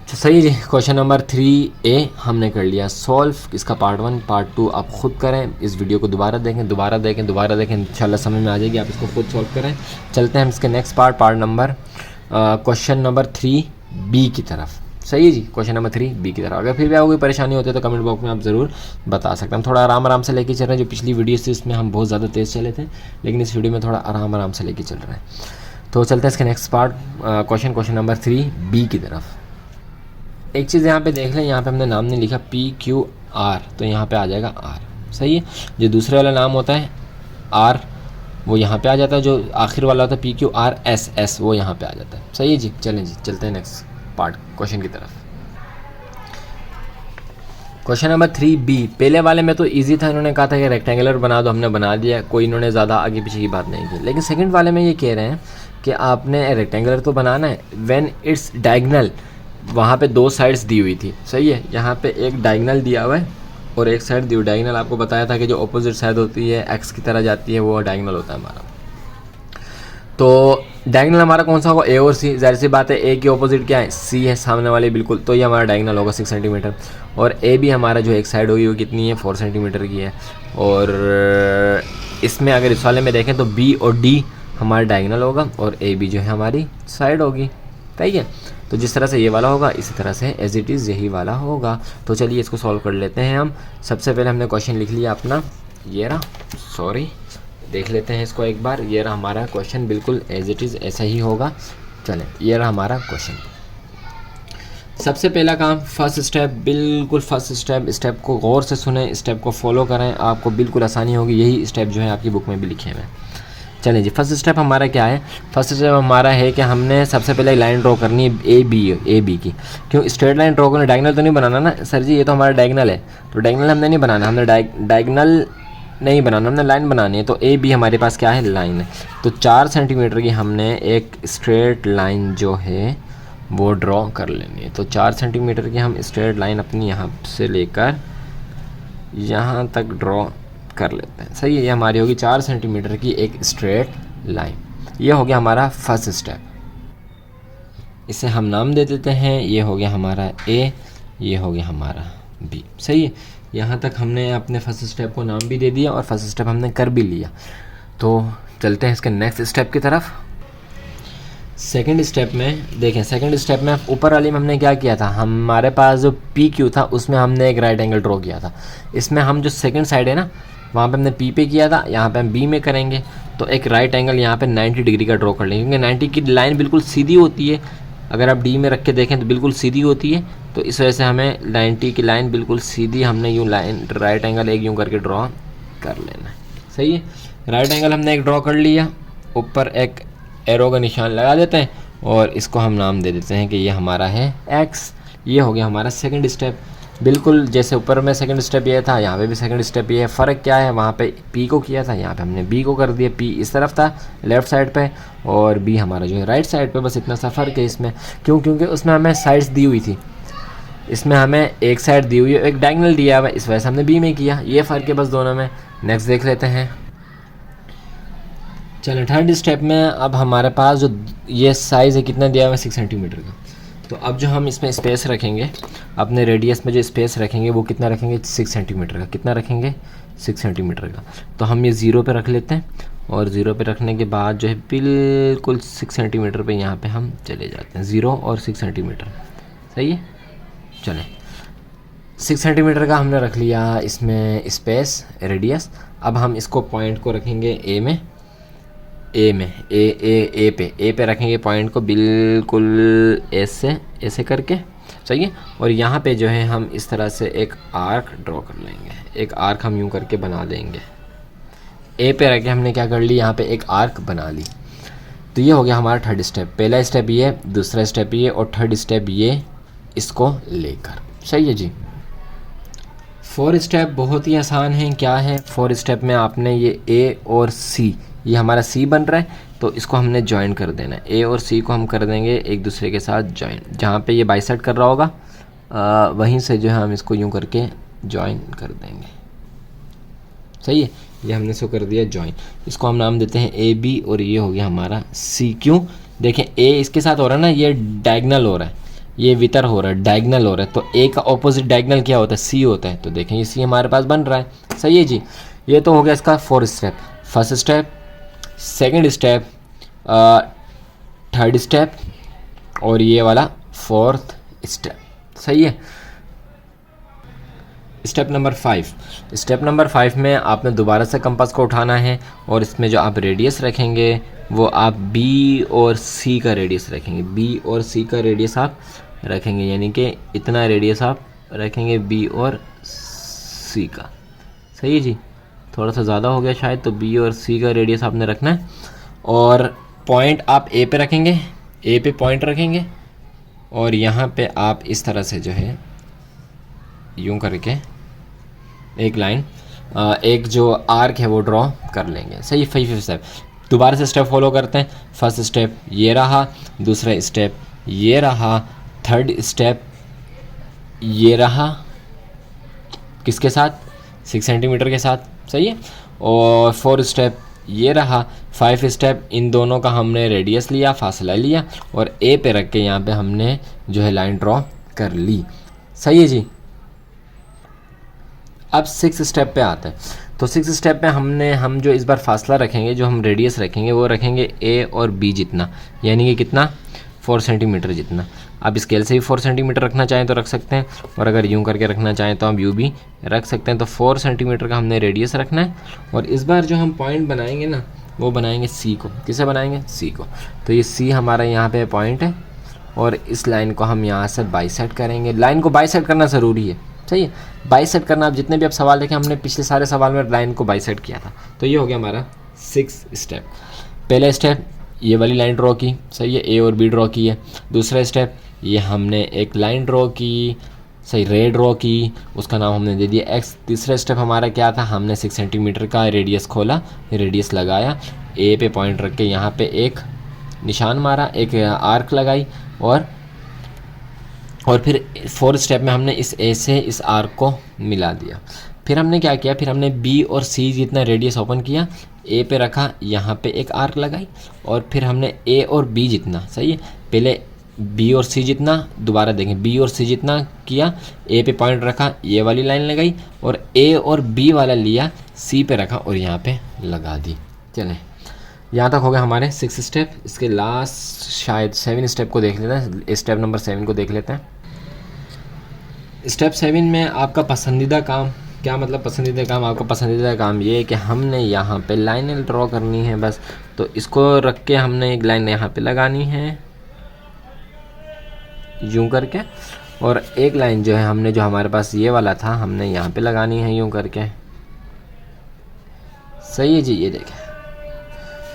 तो सही जी, क्वेश्चन नंबर 3A हमने कर लिया सॉल्व। इसका पार्ट 1 पार्ट 2 आप खुद करें, इस वीडियो को दोबारा देखें इंशाल्लाह समझ में आ जाएगी, आप इसको खुद सॉल्व करें। चलते हैं हम इसके next part number question number 3B की तरफ। सही है जी। क्वेश्चन नंबर 3 बी की तरफ। अगर फिर भी आपको कोई परेशानी होती है तो कमेंट बॉक्स में आप ज़रूर बता सकते हैं। हम थोड़ा आराम से लेके चल रहे हैं। जो पिछली वीडियो थी उसमें हम बहुत ज़्यादा तेज़ चले थे, लेकिन इस वीडियो में थोड़ा आराम से लेके चल रहे हैं। तो चलते हैं इसके next part question number 3 B की तरफ। एक चीज़ यहाँ पे देख लें, यहाँ पे हमने नाम नहीं लिखा PQR, तो यहाँ पे आ जाएगा R। सही है। जो दूसरे वाला नाम होता है R वो यहाँ पे आ जाता है, जो आखिर वाला होता है PQRSS वो यहाँ पे आ जाता है। सही है जी। चलें जी, चलते हैं नेक्स्ट पार्ट क्वेश्चन की तरफ। Question number 3B। पहले वाले में तो इजी था, इन्होंने कहा था कि रेक्टेंगुलर बना दो, हमने बना दिया, कोई इन्होंने ज़्यादा आगे पीछे की बात नहीं की। लेकिन सेकंड वाले में ये कह रहे हैं कि आपने रेक्टेंगुलर तो बनाना है, व्हेन इट्स डायगनल, वहाँ पे 2 साइड्स दी हुई थी। सही है। यहाँ पे एक डायगनल दिया हुआ है और एक साइड दी हुई। डायगनल आपको बताया था कि जो अपोजिट साइड होती है एक्स की तरह जाती है, वो डायगनल होता है हमारा। तो डायगनल हमारा कौन सा होगा? ए और सी। जाहिर सी बात है ए के ऑपोजिट क्या है? सी है सामने वाले, बिल्कुल। तो ये हमारा डायगनल होगा 6 सेंटीमीटर। और ए भी हमारा जो एक साइड होगी वो कितनी है? 4 सेंटीमीटर की है। और इसमें अगर इस वाले में देखें तो बी और डी हमारा डायगनल होगा और ए बी जो है हमारी साइड होगी। ठीक है। तो जिस तरह से ये वाला होगा इसी तरह से एज इट इज़ यही वाला होगा। तो चलिए इसको सॉल्व कर लेते हैं हम। सबसे पहले हमने क्वेश्चन लिख लिया अपना, ये रहा, सॉरी, देख लेते हैं इसको एक बार। ये रहा हमारा क्वेश्चन, बिल्कुल एज इट इज़ ऐसा ही होगा। चलें, ये रहा हमारा क्वेश्चन। सबसे पहला काम, फर्स्ट स्टेप, बिल्कुल फर्स्ट स्टेप को गौर से सुने, स्टेप को फॉलो करें, आपको बिल्कुल आसानी होगी। यही स्टेप जो है आपकी बुक में भी लिखे हुए हैं। चलिए जी, फर्स्ट स्टेप हमारा क्या है? फर्स्ट स्टेप हमारा है कि हमने सबसे पहले लाइन ड्रॉ करनी है ए बी की। क्यों? स्ट्रेट लाइन ड्रॉ करना, डायगनल तो नहीं बनाना ना सर जी, ये तो हमारा डायगनल है, तो डायगनल हमने नहीं बनाना, हमने डायगनल नहीं बनाना, हमने लाइन बनानी है। तो ए बी हमारे पास क्या है? लाइन है। तो 4 सेंटीमीटर की हमने एक स्ट्रेट लाइन जो है वो ड्रॉ कर लेनी है। तो 4 सेंटीमीटर की हम स्ट्रेट लाइन अपनी यहाँ से लेकर यहाँ तक ड्रॉ कर लेते हैं। सही है। ये हमारी होगी 4 सेंटीमीटर की एक स्ट्रेट लाइन। ये हो गया हमारा फर्स्ट स्टेप। इसे हम नाम दे देते हैं, ये हो गया हमारा ए, ये हो गया हमारा बी। सही है। यहाँ तक हमने अपने फर्स्ट स्टेप को नाम भी दे दिया और फर्स्ट स्टेप हमने कर भी लिया। तो चलते हैं इसके नेक्स्ट स्टेप की तरफ। सेकंड स्टेप में देखें, सेकंड स्टेप में ऊपर वाली में हमने क्या किया था? हमारे पास जो पी क्यू था उसमें हमने एक राइट एंगल ड्रॉ किया था। इसमें हम जो सेकंड साइड है ना, वहाँ पे हमने पी पे किया था, यहाँ पे हम बी में करेंगे। तो एक राइट एंगल यहाँ पे 90 डिग्री का ड्रॉ कर लेंगे, क्योंकि 90 की लाइन बिल्कुल सीधी होती है। अगर आप डी में रख के देखें तो बिल्कुल सीधी होती है। तो इस वजह से हमें 90 की लाइन बिल्कुल सीधी हमने यूँ लाइन राइट एंगल एक यूँ करके ड्रॉ कर लेना है। सही है। राइट एंगल हमने एक ड्रॉ कर लिया, ऊपर एक एरो का निशान लगा देते हैं और इसको हम नाम दे देते हैं कि ये हमारा है एक्स। ये हो गया हमारा सेकंड स्टेप। बिल्कुल जैसे ऊपर में सेकंड स्टेप ये था, यहाँ पे भी सेकंड स्टेप ये है। फ़र्क क्या है? वहाँ पे पी को किया था, यहाँ पे हमने बी को कर दिया। पी इस तरफ था लेफ़्ट साइड पे और बी हमारा जो है राइट साइड पे। बस इतना सा फ़र्क है इसमें। क्यों? क्योंकि उसमें हमें साइड्स दी हुई थी, इसमें हमें एक साइड दी हुई है, एक डायगोनल दिया हुआ है, इस वजह से हमने बी में किया। ये फ़र्क है बस दोनों में। नेक्स्ट देख लेते हैं। चलो थर्ड स्टेप में अब हमारे पास जो ये साइज़ है कितना दिया हुआ है? 6 सेंटीमीटर का। तो अब जो हम इसमें स्पेस रखेंगे, अपने रेडियस में जो स्पेस रखेंगे वो कितना रखेंगे? 6 सेंटीमीटर का। कितना रखेंगे? 6 सेंटीमीटर का। तो हम ये 0 पे रख लेते हैं और 0 पे रखने के बाद जो है बिल्कुल 6 सेंटीमीटर पे यहाँ पे हम चले जाते हैं। 0 और 6 सेंटीमीटर। सही है। चलें, 6 सेंटीमीटर का हमने रख लिया इसमें स्पेस, रेडियस। अब हम इसको पॉइंट को रखेंगे ए में, ए पे रखेंगे पॉइंट को बिल्कुल ऐसे करके। सही है। और यहाँ पे जो है हम इस तरह से एक आर्क ड्रॉ कर लेंगे। एक आर्क हम यूँ करके बना देंगे। ए पे रख के हमने क्या कर ली? यहाँ पे एक आर्क बना ली। तो ये हो गया हमारा थर्ड स्टेप। पहला स्टेप ये, दूसरा स्टेप ये और थर्ड स्टेप ये, इसको लेकर। सही है जी। 4 स्टेप बहुत ही आसान है। क्या है 4 स्टेप में? आपने ये ए और सी, ये हमारा सी बन रहा है तो इसको हमने ज्वाइन कर देना है। ए और सी को हम कर देंगे एक दूसरे के साथ ज्वाइन। जहाँ पे ये बाइसेक्ट कर रहा होगा वहीं से जो है हम इसको यूँ करके ज्वाइन कर देंगे। सही है। ये हमने इसको कर दिया ज्वाइन। इसको हम नाम देते हैं ए बी और ये हो गया हमारा सी। क्यों? देखें ए इसके साथ हो रहा है ना, ये डायगनल हो रहा है, ये वितर हो रहा है, डायगनल हो रहा है। तो ए का ऑपोजिट डायगनल क्या होता है? सी होता है। तो देखें ये सी हमारे पास बन रहा है। सही है जी। ये तो हो गया इसका 4 step. First step, second step, third step और ये वाला फोर्थ स्टेप। सही है। Step number 5। स्टेप नंबर 5 में आपने दोबारा से कंपास को उठाना है और इसमें जो आप रेडियस रखेंगे वो आप बी और सी का रेडियस रखेंगे। बी और सी का रेडियस आप रखेंगे, यानी कि इतना रेडियस आप रखेंगे बी और सी का। सही है जी, थोड़ा सा ज़्यादा हो गया शायद, तो बी और सी का रेडियस आपने रखना है। और पॉइंट आप ए पे रखेंगे, ए पे पॉइंट रखेंगे और यहाँ पे आप इस तरह से जो है यूं करके एक लाइन, एक जो आर्क है वो ड्रॉ कर लेंगे। सही। 5 स्टेप दोबारा से स्टेप फॉलो करते हैं। फर्स्ट स्टेप ये रहा, दूसरा स्टेप ये रहा, थर्ड स्टेप ये रहा, किसके साथ, 6 सेंटीमीटर के साथ। सही है। और 4 स्टेप ये रहा, 5 स्टेप इन दोनों का हमने रेडियस लिया, फासला लिया और ए पे रख के यहाँ पे हमने जो है लाइन ड्रॉ कर ली। सही है जी। अब 6 स्टेप पे आते हैं। तो 6 स्टेप पे हम जो इस बार फासला रखेंगे, जो हम रेडियस रखेंगे वो रखेंगे ए और बी जितना, यानी कि कितना, 4 सेंटीमीटर जितना। आप स्केल से भी 4 सेंटीमीटर रखना चाहें तो रख सकते हैं और अगर यूं करके रखना चाहें तो आप यूं भी रख सकते हैं। तो 4 सेंटीमीटर का हमने रेडियस रखना है और इस बार जो हम पॉइंट बनाएंगे ना वो बनाएंगे सी को। किसे बनाएंगे, सी को। तो ये सी हमारा यहाँ पे पॉइंट है और इस लाइन को हम यहाँ से बाइसेक्ट करेंगे। लाइन को बाइसेक्ट करना ज़रूरी है। सही है, बाइसेक्ट करना। आप जितने भी आप सवाल देखें, हमने पिछले सारे सवाल में लाइन को बाइसेक्ट किया था। तो ये हो गया हमारा 6 स्टेप। पहला स्टेप ये वाली लाइन ड्रॉ की, सही है, ए और बी ड्रॉ की है। दूसरा स्टेप ये हमने एक लाइन ड्रॉ की, सही, रे ड्रॉ की, उसका नाम हमने दे दिया एक्स। तीसरा स्टेप हमारा क्या था, हमने 6 सेंटीमीटर का रेडियस खोला, रेडियस लगाया, ए पे पॉइंट रख के यहाँ पे एक निशान मारा, एक आर्क लगाई और फिर 4 स्टेप में हमने इस ए से इस आर्क को मिला दिया। फिर हमने क्या किया, फिर हमने बी और सी जितना रेडियस ओपन किया, ए पे रखा, यहाँ पे एक आर्क लगाई और फिर हमने ए और बी जितना, सही है, पहले बी और सी जितना, दोबारा देखें, बी और सी जितना किया, ए पे पॉइंट रखा, ये वाली लाइन लगाई और ए और बी वाला लिया, सी पे रखा और यहाँ पे लगा दी। चलें, यहाँ तक हो गया हमारे 6 स्टेप। इसके लास्ट शायद 7 स्टेप को देख लेते हैं। स्टेप नंबर 7 को देख लेते हैं। स्टेप 7 में आपका पसंदीदा काम क्या, मतलब पसंदीदा काम, आपका पसंदीदा काम ये है कि हमने यहाँ पे लाइनें ड्रॉ करनी है बस। तो इसको रख के हमने एक लाइन यहाँ पे लगानी है यूं करके और एक लाइन जो है हमने, जो हमारे पास ये वाला था, हमने यहाँ पे लगानी है यूं करके। सही है जी, ये देखें।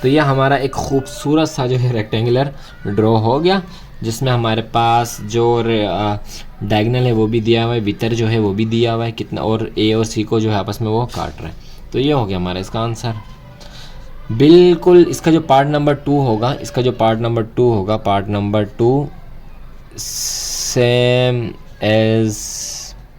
तो ये हमारा एक खूबसूरत सा जो है रेक्टेंगुलर ड्रॉ हो गया, जिसमें हमारे पास जो डायगनल है वो भी दिया हुआ है, भीतर जो है वो भी दिया हुआ है कितना, और ए और सी को जो है आपस में वो काट रहे हैं। तो ये हो गया हमारा इसका आंसर बिल्कुल। इसका जो पार्ट नंबर 2 होगा, part number 2 same as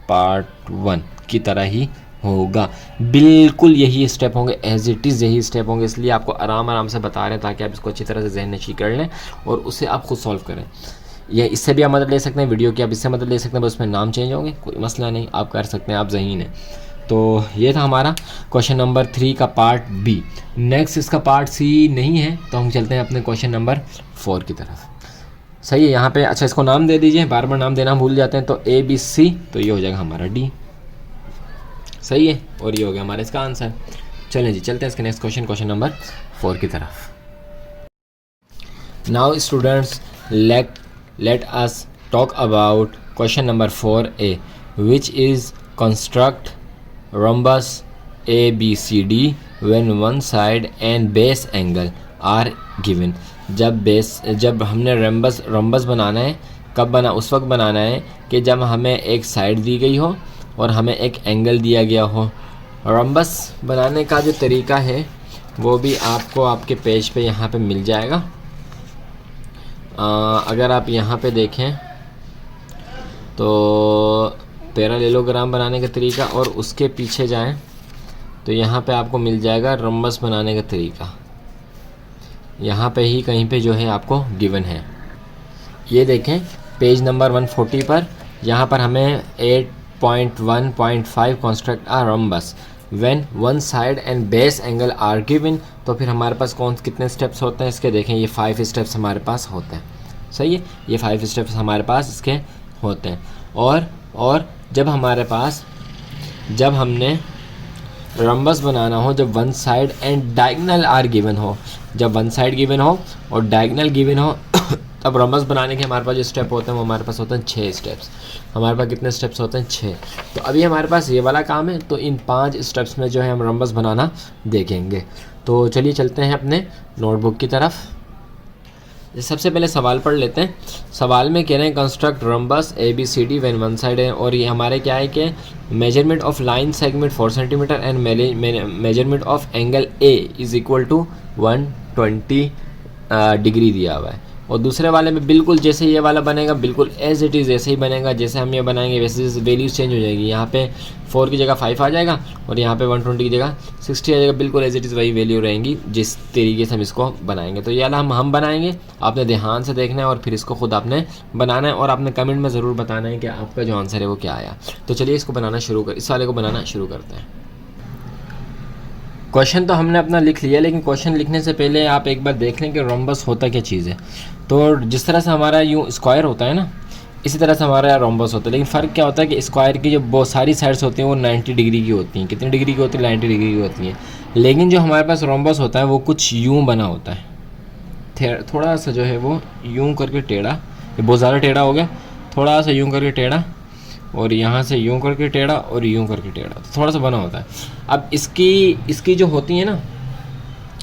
part 1 की तरह ही होगा। बिल्कुल यही स्टेप होंगे, एज इट इज़ यही स्टेप होंगे। इसलिए आपको आराम से बता रहे हैं ताकि आप इसको अच्छी तरह से ज़हन नशी कर लें और उसे आप खुद सॉल्व करें। या इससे भी आप मदद ले सकते हैं, वीडियो की आप इससे मदद ले सकते हैं, बस उसमें नाम चेंज होंगे, कोई मसला नहीं, आप कर सकते हैं, आप ज़हीन हैं। तो ये था हमारा क्वेश्चन नंबर 3 का पार्ट बी। नेक्स्ट इसका पार्ट सी नहीं है, तो हम चलते हैं अपने क्वेश्चन नंबर 4 की तरफ। सही है, यहाँ पे अच्छा इसको नाम दे दीजिए, बार बार नाम देना भूल जाते हैं। तो ए बी सी, तो ये हो जाएगा हमारा डी। सही है, और ये हो गया हमारा इसका आंसर। चलें जी, चलते हैं इसके नेक्स्ट क्वेश्चन नंबर 4 की तरफ। Now students, let us talk about question number 4a, which is construct rhombus ABCD when one side and base angle are given। जब हमने रम्बस बनाना है, कब उस वक्त बनाना है कि जब हमें एक साइड दी गई हो और हमें एक एंगल दिया गया हो। रम्बस बनाने का जो तरीका है वो भी आपको आपके पेज पे यहाँ पे मिल जाएगा। अगर आप यहाँ पे देखें तो पैरेललोग्राम बनाने का तरीका, और उसके पीछे जाएं तो यहाँ पे आपको मिल जाएगा रम्बस बनाने का तरीका। यहाँ पे ही कहीं पे जो है आपको गिवन है। ये देखें पेज नंबर 140 पर, यहाँ पर हमें 8.1.5 construct a rhombus when one side and base angle are given. तो फिर हमारे पास कितने स्टेप्स होते हैं इसके, देखें ये 5 स्टेप्स हमारे पास होते हैं। सही है, ये 5 स्टेप्स हमारे पास इसके होते हैं। और जब हमारे पास, जब हमने रम्बस बनाना हो, जब one side and diagonal are given हो, जब वन साइड गिवन हो और डायगनल गिवन हो तब रम्बस बनाने के हमारे पास जो स्टेप होते हैं वो हमारे पास होते हैं 6 स्टेप्स। हमारे पास कितने स्टेप्स होते हैं? 6। तो अभी हमारे पास ये वाला काम है, तो इन 5 स्टेप्स में जो है हम रम्बस बनाना देखेंगे। तो चलिए चलते हैं अपने नोटबुक की तरफ। सबसे पहले सवाल पढ़ लेते हैं। सवाल में कह रहे हैं construct rhombus ABCD when one side है, और ये हमारे क्या है कि measurement of line segment 4 centimetre and measurement of angle A is equal to 120 degree दिया हुआ है। और दूसरे वाले में बिल्कुल जैसे ये वाला बनेगा, बिल्कुल एज इट इज़ ऐसे ही बनेगा, जैसे हम ये बनाएंगे वैसे वैल्यूज चेंज हो जाएगी। यहाँ पे 4 की जगह 5 आ जाएगा और यहाँ पे 120 की जगह 60 आ जाएगा। बिल्कुल एज इट इज़ वही वैल्यू रहेंगी जिस तरीके से हम इसको बनाएंगे। तो ये वाला हम बनाएंगे, आपने ध्यान से देखना है और फिर इसको खुद आपने बनाना है, और आपने कमेंट में ज़रूर बताना है कि आपका जो आंसर है वो क्या आया। तो चलिए इसको बनाना इस वाले को बनाना शुरू करते हैं। क्वेश्चन तो हमने अपना लिख लिया, लेकिन क्वेश्चन लिखने से पहले आप एक बार देख लें कि रोम्बस होता क्या चीज़ है। तो जिस तरह से हमारा यूँ स्क्वायर होता है ना, इसी तरह से हमारा रोम्बस होता है। लेकिन फ़र्क क्या होता है कि स्क्वायर की जो बहुत सारी साइड्स होती हैं वो 90 डिग्री की होती हैं। कितनी डिग्री की होती है? 90 डिग्री की होती हैं। लेकिन जो हमारे पास रोम्बस होता है वो कुछ यूँ बना होता है, थोड़ा सा जो है वो यूँ करके टेढ़ा, ये बहुत ज़्यादा टेढ़ा हो गया, थोड़ा सा यूँ करके टेढ़ा, और यहाँ से यूँ करके टेढ़ा और यूँ करके टेढ़ा, तो थोड़ा सा बना होता है। अब इसकी जो होती है ना,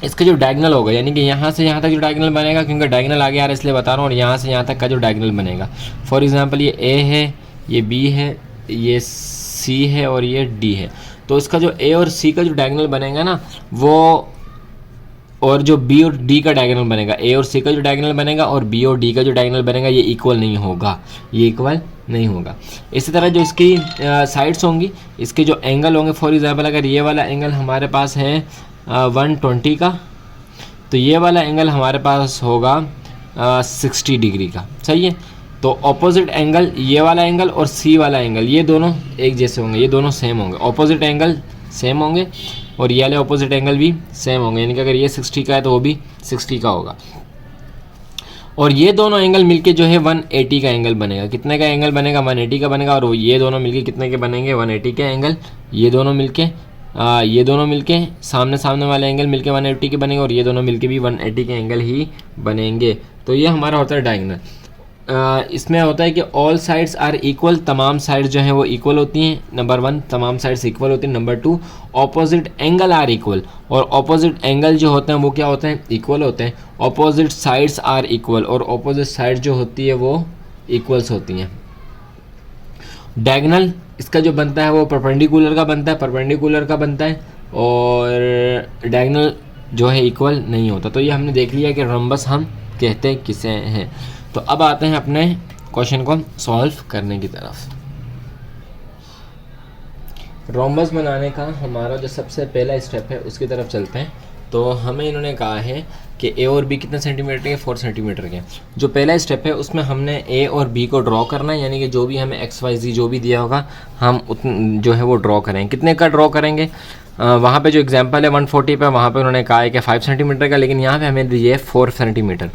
इसका जो डायगनल होगा, यानी कि यहाँ से यहाँ तक जो डायगनल बनेगा, क्योंकि डायगनल आगे आ रहा है इसलिए बता रहा हूँ, और यहाँ से यहाँ तक का जो डायगनल बनेगा, फॉर एग्जांपल ये A है, ये B है, ये C है और ये D है। तो इसका जो A और C का जो डायगनल बनेगा ना वो, और जो B और D का डायगोनल बनेगा, A और C का जो डायगोनल बनेगा और B और D का जो डायगोनल बनेगा, ये इक्वल नहीं होगा, ये इक्वल नहीं होगा। इसी तरह जो इसकी साइड्स होंगी, इसके जो एंगल होंगे, फॉर एग्जांपल अगर ये वाला एंगल हमारे पास है 120 का, तो ये वाला एंगल हमारे पास होगा 60 डिग्री का। सही है। तो ऑपोजिट एंगल, ये वाला एंगल और C वाला एंगल, ये दोनों एक जैसे होंगे, ये दोनों सेम होंगे, ऑपोजिट एंगल सेम होंगे और ये वाले ऑपोजिट एंगल भी सेम होंगे। यानी कि अगर ये 60 का है तो वो भी 60 का होगा। और ये दोनों एंगल मिलके जो है 180 का एंगल बनेगा। कितने का एंगल बनेगा? 180 का बनेगा। और ये दोनों मिलके कितने के बनेंगे? 180 के एंगल। ये दोनों मिलके सामने सामने वाले एंगल मिलके 180 के बनेंगे, और ये दोनों मिलके भी 180 के एंगल ही बनेंगे। तो ये हमारा होता है डायगोनल। इसमें होता है कि ऑल साइड्स आर इक्वल, तमाम साइड्स जो हैं वो इक्वल होती हैं। नंबर 1, तमाम साइड्स इक्वल होती हैं। Number 2, opposite angle are equal, और ऑपोजिट एंगल जो होते हैं वो क्या होते हैं? इक्वल होते हैं। ऑपोजिट साइड्स आर इक्वल, और ऑपोजिट साइड जो होती है वो इक्वल्स होती हैं। डायगोनल इसका जो बनता है वो परपेंडिकुलर का बनता है, और डायगोनल जो है इक्वल नहीं होता। तो ये हमने देख लिया कि रम्बस हम कहते किसे हैं। तो अब आते हैं अपने क्वेश्चन को सॉल्व करने की तरफ। रोम्बस बनाने का हमारा जो सबसे पहला स्टेप है उसकी तरफ चलते हैं। तो हमें इन्होंने कहा है कि ए और बी कितने सेंटीमीटर के? 4 सेंटीमीटर के। जो पहला स्टेप है उसमें हमने ए और बी को ड्रॉ करना है, यानी कि जो भी हमें एक्स वाई जी जो भी दिया होगा हम जो है वो ड्रॉ करेंगे। कितने का ड्रॉ करेंगे? वहाँ पे जो एग्जांपल है 140 पे, वहाँ पे उन्होंने कहा है कि 5 सेंटीमीटर का, लेकिन यहाँ पे हमें दिए 4 सेंटीमीटर।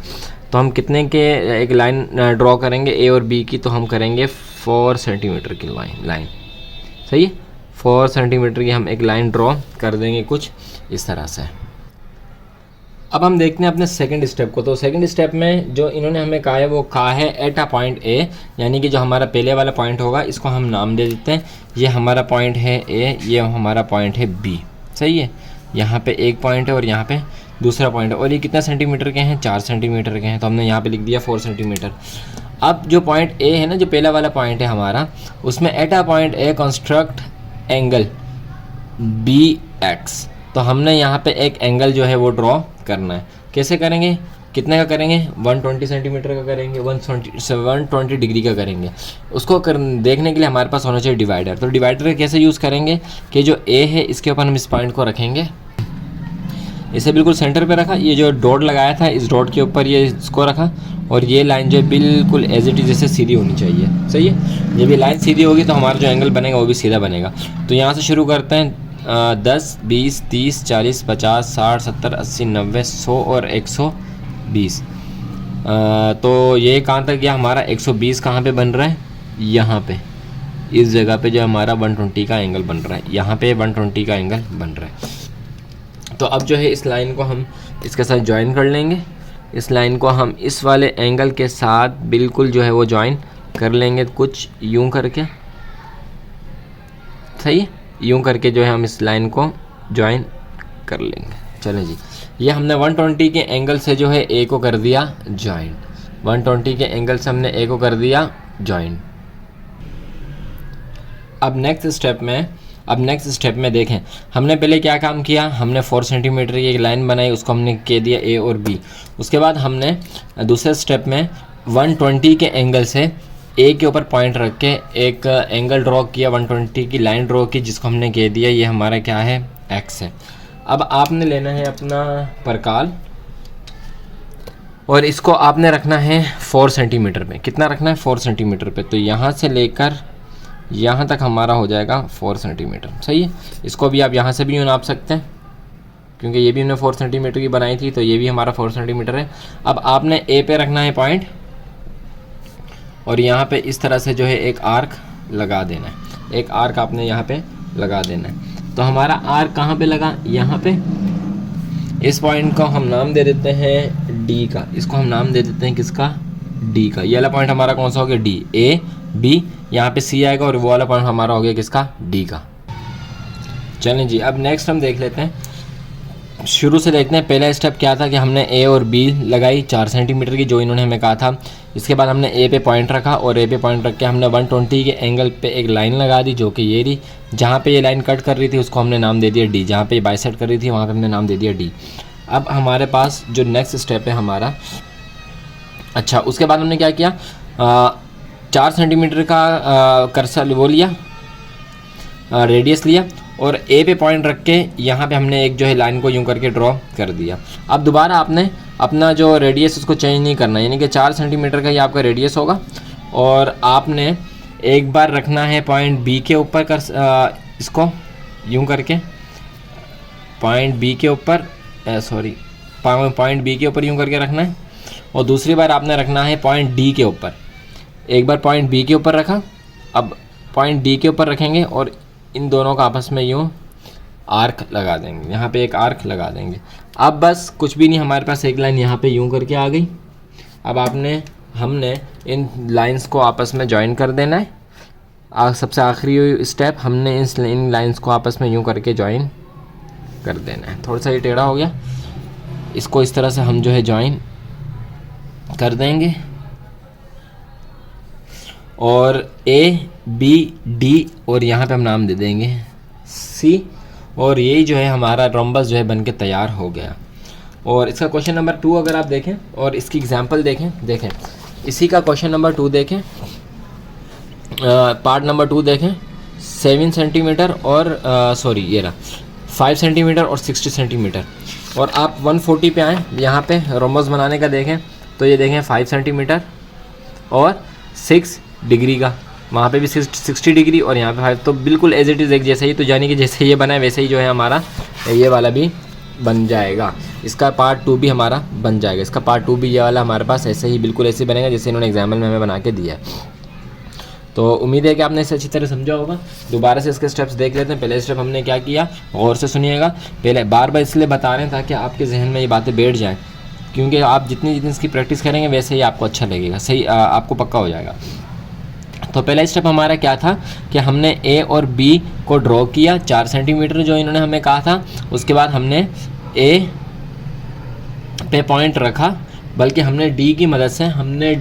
तो हम कितने के एक लाइन ड्रॉ करेंगे ए और बी की? तो हम करेंगे 4 सेंटीमीटर की लाइन। सही है। 4 सेंटीमीटर की हम एक लाइन ड्रॉ कर देंगे कुछ इस तरह से। अब हम देखते हैं अपने सेकंड स्टेप को। तो सेकंड स्टेप में जो इन्होंने हमें कहा है वो कहा है एट अ पॉइंट ए, यानी कि जो हमारा पहले वाला पॉइंट होगा इसको हम नाम दे देते हैं। ये हमारा पॉइंट है ए, ये हमारा पॉइंट है बी। सही है। यहाँ पे एक पॉइंट है और यहाँ पे दूसरा पॉइंट है, और ये कितना सेंटीमीटर के हैं? 4 सेंटीमीटर के हैं। तो हमने यहाँ पे लिख दिया 4 सेंटीमीटर। अब जो पॉइंट ए है ना, जो पहला वाला पॉइंट है हमारा, उसमें at a point A construct angle B X. तो हमने यहाँ पे एक एंगल जो है वो ड्रॉ करना है। कैसे करेंगे? कितने का करेंगे? 120 सेंटीमीटर का करेंगे, 120 डिग्री का करेंगे। उसको देखने के लिए हमारे पास होना चाहिए डिवाइडर। तो डिवाइडर कैसे यूज़ करेंगे कि जो ए है इसके ऊपर हम इस पॉइंट को रखेंगे, इसे बिल्कुल सेंटर पे रखा, ये जो डॉट लगाया था इस डॉट के ऊपर ये इसको रखा, और ये लाइन जो है बिल्कुल एज इट इज जैसे सीधी होनी चाहिए। सही है। जब ये लाइन सीधी होगी तो हमारा जो एंगल बनेगा वो भी सीधा बनेगा। तो यहाँ से शुरू करते हैं। 10, 20, 30, 40, 50, 60, 70, 80, 90, 100 और 120। तो ये कहाँ तक गया हमारा? 120 कहाँ पे बन रहा है? यहाँ पे इस जगह पे जो हमारा 120 का एंगल बन रहा है, यहाँ पे 120 का एंगल बन रहा है। तो अब जो है इस लाइन को हम इसके साथ ज्वाइन कर लेंगे। इस लाइन को हम इस वाले एंगल के साथ बिल्कुल जो है वो ज्वाइन कर लेंगे, कुछ यूं करके, सही है, यूं करके जो है हम इस लाइन को ज्वाइन कर लेंगे। चलें जी, ये हमने 120 के एंगल से जो है ए को कर दिया ज्वाइन, 120 के एंगल से हमने ए को कर दिया ज्वाइन। अब नेक्स्ट स्टेप में देखें, हमने पहले क्या काम किया, हमने 4 सेंटीमीटर की एक लाइन बनाई, उसको हमने कह दिया ए और बी। उसके बाद हमने दूसरे स्टेप में 120 के एंगल से ए के ऊपर पॉइंट रख के एक एंगल ड्रॉ किया, 120 की लाइन ड्रॉ की, जिसको हमने कह दिया ये हमारा क्या है, एक्स है। अब आपने लेना है अपना परकाल और इसको आपने रखना है 4 सेंटीमीटर पे। कितना रखना है, 4 सेंटीमीटर पे। तो यहाँ से लेकर यहाँ तक हमारा हो जाएगा 4 सेंटीमीटर, सही है। इसको भी आप यहाँ से भी यूँ नाप सकते हैं, क्योंकि ये भी हमने 4 सेंटीमीटर की बनाई थी, तो ये भी हमारा 4 सेंटीमीटर है। अब आपने ए पे रखना है पॉइंट और यहाँ पे इस तरह से जो है एक आर्क लगा देना है, एक आर्क आपने यहाँ पे लगा देना है। तो हमारा आर्क कहाँ पे लगा, यहाँ पे। इस पॉइंट को हम नाम दे देते हैं डी का, इसको हम नाम दे देते हैं किसका, डी का। ये वाला पॉइंट हमारा कौन सा हो गया, डी, ए बी, यहाँ पे सी आएगा और वो वाला पॉइंट हमारा हो गया किसका, डी का। चलें जी, अब नेक्स्ट हम देख लेते हैं, शुरू से देखते हैं। पहला स्टेप क्या था कि हमने ए और बी लगाई 4 सेंटीमीटर की, जो इन्होंने हमें कहा था। इसके बाद हमने ए पे पॉइंट रखा और ए पे पॉइंट रख के हमने 120 के एंगल पे एक लाइन लगा दी, जो कि ये रही। जहाँ पे ये लाइन कट कर रही थी उसको हमने नाम दे दिया डी, जहाँ पे ये बाइसेक्ट कर रही थी वहाँ पे हमने नाम दे दिया डी। अब हमारे पास जो नेक्स्ट स्टेप है हमारा, अच्छा उसके बाद हमने क्या किया, 4 सेंटीमीटर का कर्सर वो लिया, रेडियस लिया और ए पे पॉइंट रख के यहाँ पे हमने एक जो है लाइन को यूं करके ड्रॉ कर दिया। अब दोबारा आपने अपना जो रेडियस उसको चेंज नहीं करना, यानी कि 4 सेंटीमीटर का ही आपका रेडियस होगा और आपने एक बार रखना है पॉइंट बी के ऊपर कर इसको यूं करके पॉइंट बी के ऊपर पॉइंट बी के ऊपर यूं करके रखना है और दूसरी बार आपने रखना है पॉइंट डी के ऊपर। एक बार पॉइंट बी के ऊपर रखा, अब पॉइंट डी के ऊपर रखेंगे और इन दोनों का आपस में यूँ आर्क लगा देंगे, यहाँ पे एक आर्क लगा देंगे। अब बस कुछ भी नहीं, हमारे पास एक लाइन यहाँ पे यूँ करके आ गई। अब हमने इन लाइंस को आपस में ज्वाइन कर देना है। सबसे आखिरी स्टेप, हमने इन लाइंस को आपस में यूँ करके ज्वाइन कर देना है। थोड़ा सा ये टेढ़ा हो गया, इसको इस तरह से हम जो है ज्वाइन कर देंगे और ए बी डी और यहाँ पे हम नाम दे देंगे सी, और यही जो है हमारा रोम्बस जो है बन के तैयार हो गया। और इसका क्वेश्चन नंबर 2 अगर आप देखें और इसकी एग्जांपल देखें इसी का क्वेश्चन नंबर 2 देखें, पार्ट नंबर 2 देखें। 7 सेंटीमीटर और ये रहा 5 सेंटीमीटर और 60 सेंटीमीटर, और आप 140 पे आएँ, यहाँ पे रोम्बस बनाने का देखें तो ये देखें 5 सेंटीमीटर और 6 डिग्री का, वहाँ पे भी 60 डिग्री और यहाँ पे 5, तो बिल्कुल एज इट इज़ एक जैसे ही। तो यानी कि जैसे ये बना है वैसे ही जो है हमारा ये वाला भी बन जाएगा, इसका पार्ट 2 भी हमारा बन जाएगा। इसका पार्ट 2 भी ये वाला हमारे पास ऐसे ही बिल्कुल ऐसे बनेगा जैसे इन्होंने एग्जाम्पल में हमें बना के दिया है। तो उम्मीद है कि आपने इसे अच्छी तरह समझा होगा। दोबारा से इसके स्टेप्स देख लेते हैं। पहले स्टेप हमने क्या किया, गौर से सुनिएगा। पहले बार बार इसलिए बता रहे हैं ताकि आपके जहन में ये बातें बैठ जाएँ, क्योंकि आप जितनी इसकी प्रैक्टिस करेंगे वैसे ही आपको अच्छा लगेगा, सही आपको पक्का हो जाएगा। तो पहला स्टेप हमारा क्या था कि हमने ए और बी को ड्रॉ किया 4 सेंटीमीटर जो इन्होंने हमें कहा था। उसके बाद हमने ए पे पॉइंट रखा, बल्कि हमने डी की मदद से, हमने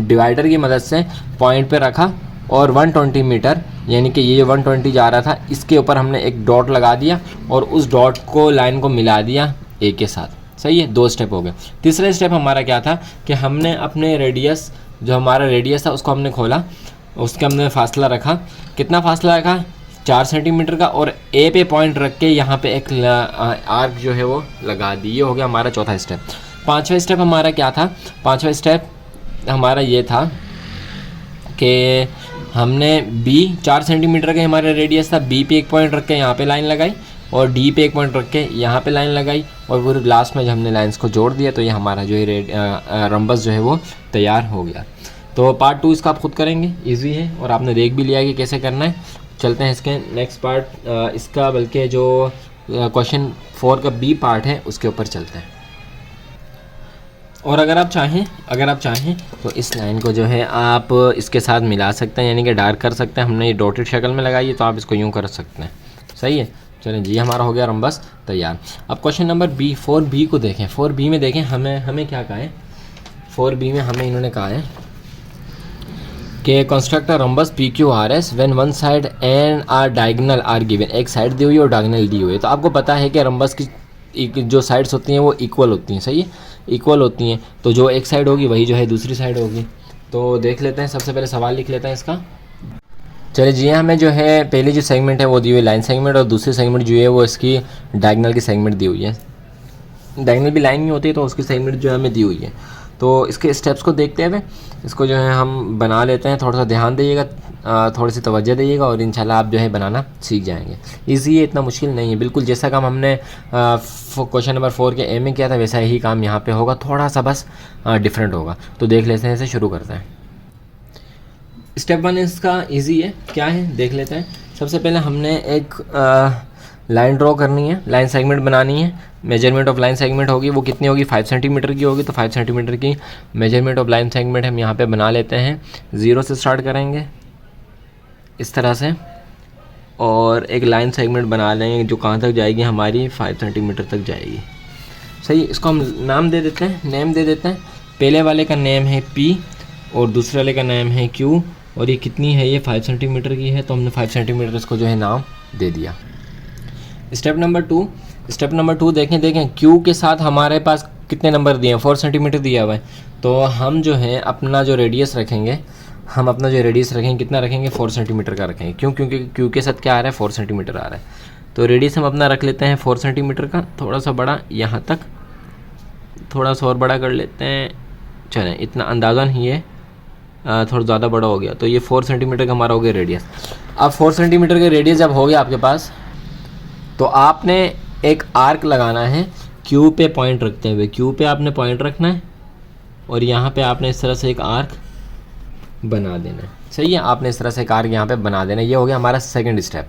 डिवाइडर की मदद से पॉइंट पे रखा और 120 मीटर, यानी कि ये 120 जा रहा था, इसके ऊपर हमने एक डॉट लगा दिया और उस डॉट को लाइन को मिला दिया ए के साथ। सही है, 2 स्टेप हो गए। तीसरा स्टेप हमारा क्या था कि हमने अपने रेडियस, जो हमारा रेडियस था उसको हमने खोला, उसके हमने फासला रखा। कितना फासला रखा, 4 सेंटीमीटर का, और ए पे पॉइंट रख के यहाँ पे एक आर्क जो है वो लगा दी। ये हो गया हमारा चौथा स्टेप। 5वां स्टेप हमारा क्या था, 5वां स्टेप हमारा ये था कि हमने बी 4 सेंटीमीटर का हमारा रेडियस था, बी पे एक पॉइंट रख के यहाँ पे लाइन लगाई और डी पे एक पॉइंट रख के यहाँ पे लाइन लगाई, और फिर लास्ट में जब हमने लाइंस को जोड़ दिया तो ये हमारा जो है रोम्बस जो है वो तैयार हो गया। तो पार्ट 2 इसका आप खुद करेंगे, इजी है और आपने देख भी लिया है कि कैसे करना है। चलते हैं इसके नेक्स्ट पार्ट इसका, बल्कि जो क्वेश्चन 4 का बी पार्ट है उसके ऊपर चलते हैं। और अगर आप चाहें तो इस लाइन को जो है आप इसके साथ मिला सकते हैं, यानी कि डार्क कर सकते हैं। हमने ये डॉटेड शक्ल में लगाई है तो आप इसको यूँ कर सकते हैं। सही है, चलें जी, हमारा हो गया रंबस तैयार। अब क्वेश्चन नंबर बी 4B को देखें। 4B में देखें हमें क्या कहा है। 4B में हमें इन्होंने कहा है कि construct a rhombus PQRS when one side and are diagonal are given. एक साइड दी हुई और डायगोनल दी हुई है। तो आपको पता है कि रंबस की जो साइड्स होती हैं वो इक्वल होती हैं। सही है, इक्वल होती हैं, तो जो एक साइड होगी वही जो है दूसरी साइड होगी। तो देख लेते हैं, सबसे पहले सवाल लिख लेते हैं इसका। चलिए जी, हमें जो है पहली जो सेगमेंट है वो दी हुई लाइन सेगमेंट, और दूसरी सेगमेंट जो है वो इसकी डायगोनल की सेगमेंट दी हुई है। डायगोनल भी लाइन में होती है तो उसकी सेगमेंट जो है हमें दी हुई है। तो इसके स्टेप्स को देखते हुए इसको जो है हम बना लेते हैं। थोड़ा सा ध्यान दीजिएगा, थोड़ी सी तवज्जो दीजिएगा और इंशाल्लाह आप जो है बनाना सीख जाएंगे। ईजी है, इतना मुश्किल नहीं है। बिल्कुल जैसा काम हमने क्वेश्चन नंबर 4 के ए में किया था वैसा ही काम यहाँ पे होगा, थोड़ा सा बस डिफरेंट होगा। तो देख लेते हैं, इसे शुरू करते हैं। स्टेप 1 इसका ईजी है, क्या है देख लेते हैं। सबसे पहले हमने एक लाइन ड्रॉ करनी है, लाइन सेगमेंट बनानी है। मेजरमेंट ऑफ लाइन सेगमेंट होगी, वो कितनी होगी, 5 सेंटीमीटर की होगी। तो 5 सेंटीमीटर की मेजरमेंट ऑफ लाइन सेगमेंट हम यहाँ पे बना लेते हैं। 0 से स्टार्ट करेंगे इस तरह से, और एक लाइन सेगमेंट बना लेंगे जो कहाँ तक जाएगी हमारी, 5 सेंटीमीटर तक जाएगी। सही, इसको हम नेम दे देते हैं। पहले वाले का नेम है P और दूसरे वाले का नेम है Q, और ये कितनी है, ये 5 सेंटीमीटर की है, तो हमने 5 सेंटीमीटर इसको जो है नाम दे दिया। स्टेप नंबर 2 देखें Q के साथ हमारे पास कितने नंबर दिए हैं, 4 सेंटीमीटर दिया हुआ है। तो हम जो है अपना जो रेडियस रखेंगे, कितना रखेंगे, 4 सेंटीमीटर का रखेंगे। क्यों, क्योंकि Q के साथ क्या आ रहा है, 4 सेंटीमीटर आ रहा है। तो रेडियस हम अपना रख लेते हैं 4 सेंटीमीटर का, थोड़ा सा बड़ा यहाँ तक, थोड़ा सा और बड़ा कर लेते हैं। चलें, इतना अंदाज़ा नहीं है, थोड़ा ज़्यादा बड़ा हो गया। तो ये 4 सेंटीमीटर का हमारा हो गया रेडियस। अब 4 सेंटीमीटर का रेडियस जब हो गया आपके पास, तो आपने एक आर्क लगाना है Q पे पॉइंट रखते हुए। Q पे आपने पॉइंट रखना है और यहाँ पे आपने इस तरह से एक आर्क बना देना है। सही है, आपने इस तरह से एक आर्क यहाँ पे बना देना है। ये हो गया हमारा सेकंड स्टेप।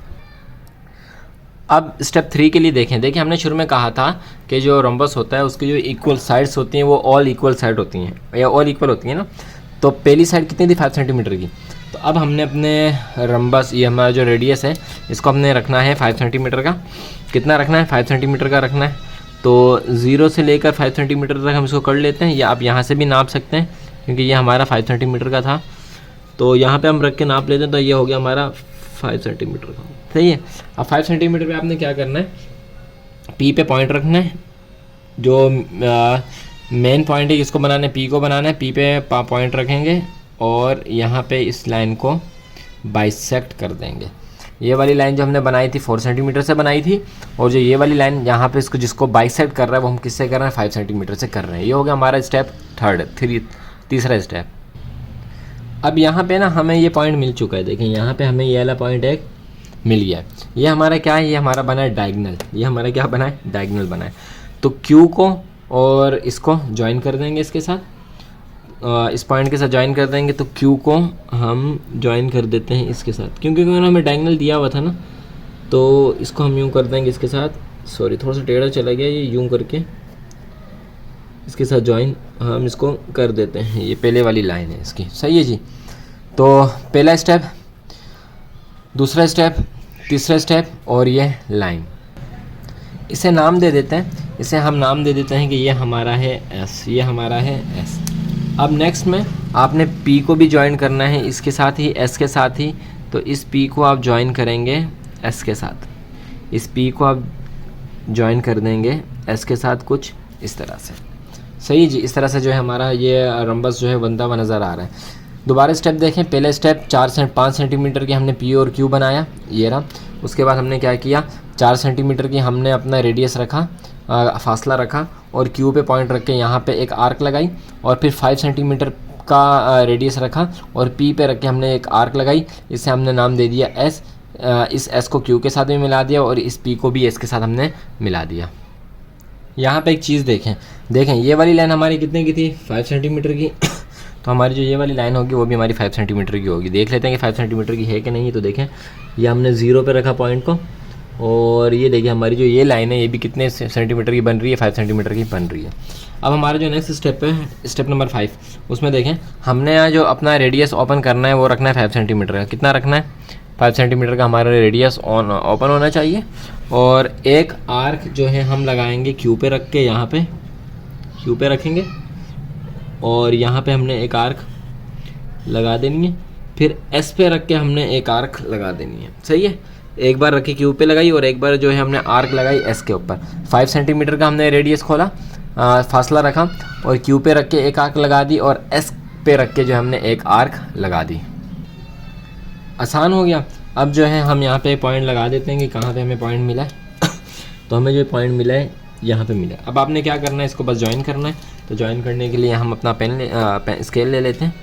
अब स्टेप 3 के लिए देखें हमने शुरू में कहा था कि जो रंबस होता है उसकी जो इक्वल साइड्स होती हैं वो ऑल इक्वल साइड होती हैं, या ऑल इक्वल होती हैं ना। तो पहली साइड कितनी थी, 5 सेंटीमीटर की। तो अब हमने अपने रंबस, ये हमारा जो रेडियस है इसको हमने रखना है 5 सेंटीमीटर का। कितना रखना है, 5 सेंटीमीटर का रखना है। तो 0 से लेकर 5 सेंटीमीटर तक हम इसको कर लेते हैं, या आप यहाँ से भी नाप सकते हैं क्योंकि ये हमारा 5 सेंटीमीटर का था। तो यहाँ पे हम रख के नाप लेते हैं, तो ये हो गया हमारा 5 सेंटीमीटर का। सही है, अब 5 सेंटीमीटर पे आपने क्या करना है, P पे पॉइंट रखना है। जो मेन पॉइंट है इसको बनाना है, P को बनाना है। P पे पॉइंट रखेंगे और यहाँ पे इस लाइन को बाइसेक्ट कर देंगे। ये वाली लाइन जो हमने बनाई थी 4 सेंटीमीटर से बनाई थी, और जो ये वाली लाइन यहाँ पे इसको जिसको बाइसेक्ट कर रहा है वो हम किससे कर रहे हैं, 5 सेंटीमीटर से कर रहे हैं। ये हो गया हमारा स्टेप तीसरा स्टेप। अब यहाँ पे ना हमें ये पॉइंट मिल चुका है। देखें यहाँ पे हमें ये वाला पॉइंट एक मिल गया है। ये हमारा क्या है, ये हमारा बना है डायगोनल। ये हमारा क्या बना है, डायगोनल बना है। तो Q को और इसको ज्वाइन कर देंगे इसके साथ, इस पॉइंट के साथ ज्वाइन कर देंगे। तो Q को हम ज्वाइन कर देते हैं इसके साथ, क्योंकि हमें डायगोनल दिया हुआ था ना, तो इसको हम यूँ कर देंगे इसके साथ। सॉरी, थोड़ा सा टेढ़ा चला गया, ये यूँ करके इसके साथ ज्वाइन हम इसको कर देते हैं। ये पहले वाली लाइन है इसकी। सही है जी। तो पहला स्टेप, दूसरा स्टेप, तीसरा स्टेप, और ये लाइन। इसे नाम दे देते हैं, इसे हम नाम दे देते हैं कि ये हमारा है S, ये हमारा है S। अब नेक्स्ट में आपने P को भी ज्वाइन करना है इसके साथ ही, S के साथ ही। तो इस P को आप ज्वाइन करेंगे S के साथ, इस P को आप ज्वाइन कर देंगे S के साथ, कुछ इस तरह से। सही जी, इस तरह से जो है हमारा ये रंबस जो है बनता हुआ नज़र आ रहा है। दोबारा स्टेप देखें, पहले स्टेप 5 सेंटीमीटर की हमने P और Q बनाया, ये रहा। उसके बाद हमने क्या किया, 4 सेंटीमीटर की हमने अपना रेडियस रखा, फासला रखा, और Q पे पॉइंट रख के यहाँ पे एक आर्क लगाई, और फिर 5 सेंटीमीटर का रेडियस रखा और P पे रख के हमने एक आर्क लगाई। इसे हमने नाम दे दिया S। इस S को Q के साथ भी मिला दिया और इस P को भी S के साथ हमने मिला दिया। यहाँ पे एक चीज़ देखें ये वाली लाइन हमारी कितने की थी, 5 सेंटीमीटर की। तो हमारी जो ये वाली लाइन होगी वो भी हमारी 5 सेंटीमीटर की होगी। देख लेते हैं कि 5 सेंटीमीटर की है कि नहीं। तो देखें, ये हमने 0 पे रखा पॉइंट को, और ये देखिए हमारी जो ये लाइन है ये भी कितने सेंटीमीटर की बन रही है, 5 सेंटीमीटर की बन रही है। अब हमारा जो नेक्स्ट स्टेप है, स्टेप नंबर 5, उसमें देखें हमने यहाँ जो अपना रेडियस ओपन करना है वो रखना है 5 सेंटीमीटर का। कितना रखना है? 5 सेंटीमीटर का हमारा रेडियस ओपन होना चाहिए। और एक आर्क जो है हम लगाएंगे क्यू पे रख के, यहाँ पे क्यू पे रखेंगे, और यहाँ पे हमने एक आर्क लगा देनी है। फिर एस पे रख के हमने एक आर्क लगा देनी है। सही है, एक बार रखी क्यू पे लगाई और एक बार जो है हमने आर्क लगाई एस के ऊपर। 5 सेंटीमीटर का हमने रेडियस खोला, फासला रखा, और क्यू पे रख के एक आर्क लगा दी, और एस पे रख के जो हमने एक आर्क लगा दी। आसान हो गया। अब जो है हम यहाँ पे पॉइंट लगा देते हैं कि कहाँ पे हमें पॉइंट मिला है। तो हमें जो पॉइंट मिला है यहाँ पे मिला है। अब आपने क्या करना है, इसको बस ज्वाइन करना है। तो ज्वाइन करने के लिए हम अपना स्केल ले लेते हैं,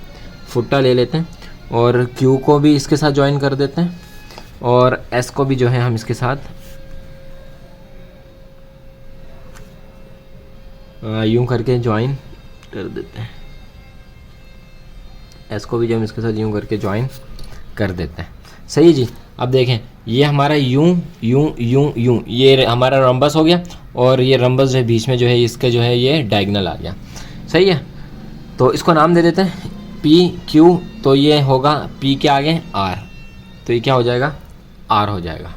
फुट्टा ले लेते हैं, और क्यू को भी इसके साथ ज्वाइन कर देते हैं, और एस को भी जो है हम इसके साथ यूं करके ज्वाइन कर देते हैं। एस को भी जो हम इसके साथ यूं करके ज्वाइन कर देते हैं। सही जी। अब देखें, ये हमारा यूं यूं यूं यूं, ये हमारा रम्बस हो गया, और ये रम्बस जो है बीच में जो है इसके जो है ये डायगोनल आ गया। सही है, तो इसको नाम दे देते हैं पी क्यू। तो ये होगा पी के आगे आर, तो ये क्या हो जाएगा? आर हो जाएगा।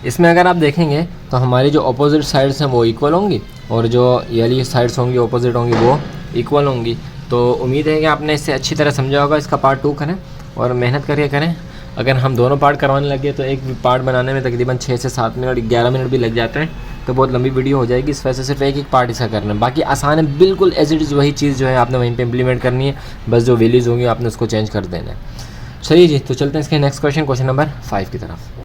इसमें अगर आप देखेंगे तो हमारी जो अपोजिट साइड्स हैं वो इक्वल होंगी, और जो ये वाली साइड्स होंगी अपोजिट होंगी वो इक्वल होंगी। तो उम्मीद है कि आपने इससे अच्छी तरह समझा होगा। इसका पार्ट 2 करें और मेहनत करके करें। अगर हम दोनों पार्ट करवाने लगे तो एक पार्ट बनाने में तकरीबन 6 से 7 मिनट 11 मिनट भी लग जाते हैं, तो बहुत लंबी वीडियो हो जाएगी। इस वजह से सिर्फ एक पार्ट इसका करना है। बाकी आसान है, बिल्कुल एज इट इज़ वही चीज़ जो है आपने वहीं पे इम्प्लीमेंट करनी है, बस जो वैल्यूज़ होंगी आपने उसको चेंज कर देना है। चलिए जी, तो चलते हैं इसके नेक्स्ट क्वेश्चन नंबर 5 की तरफ।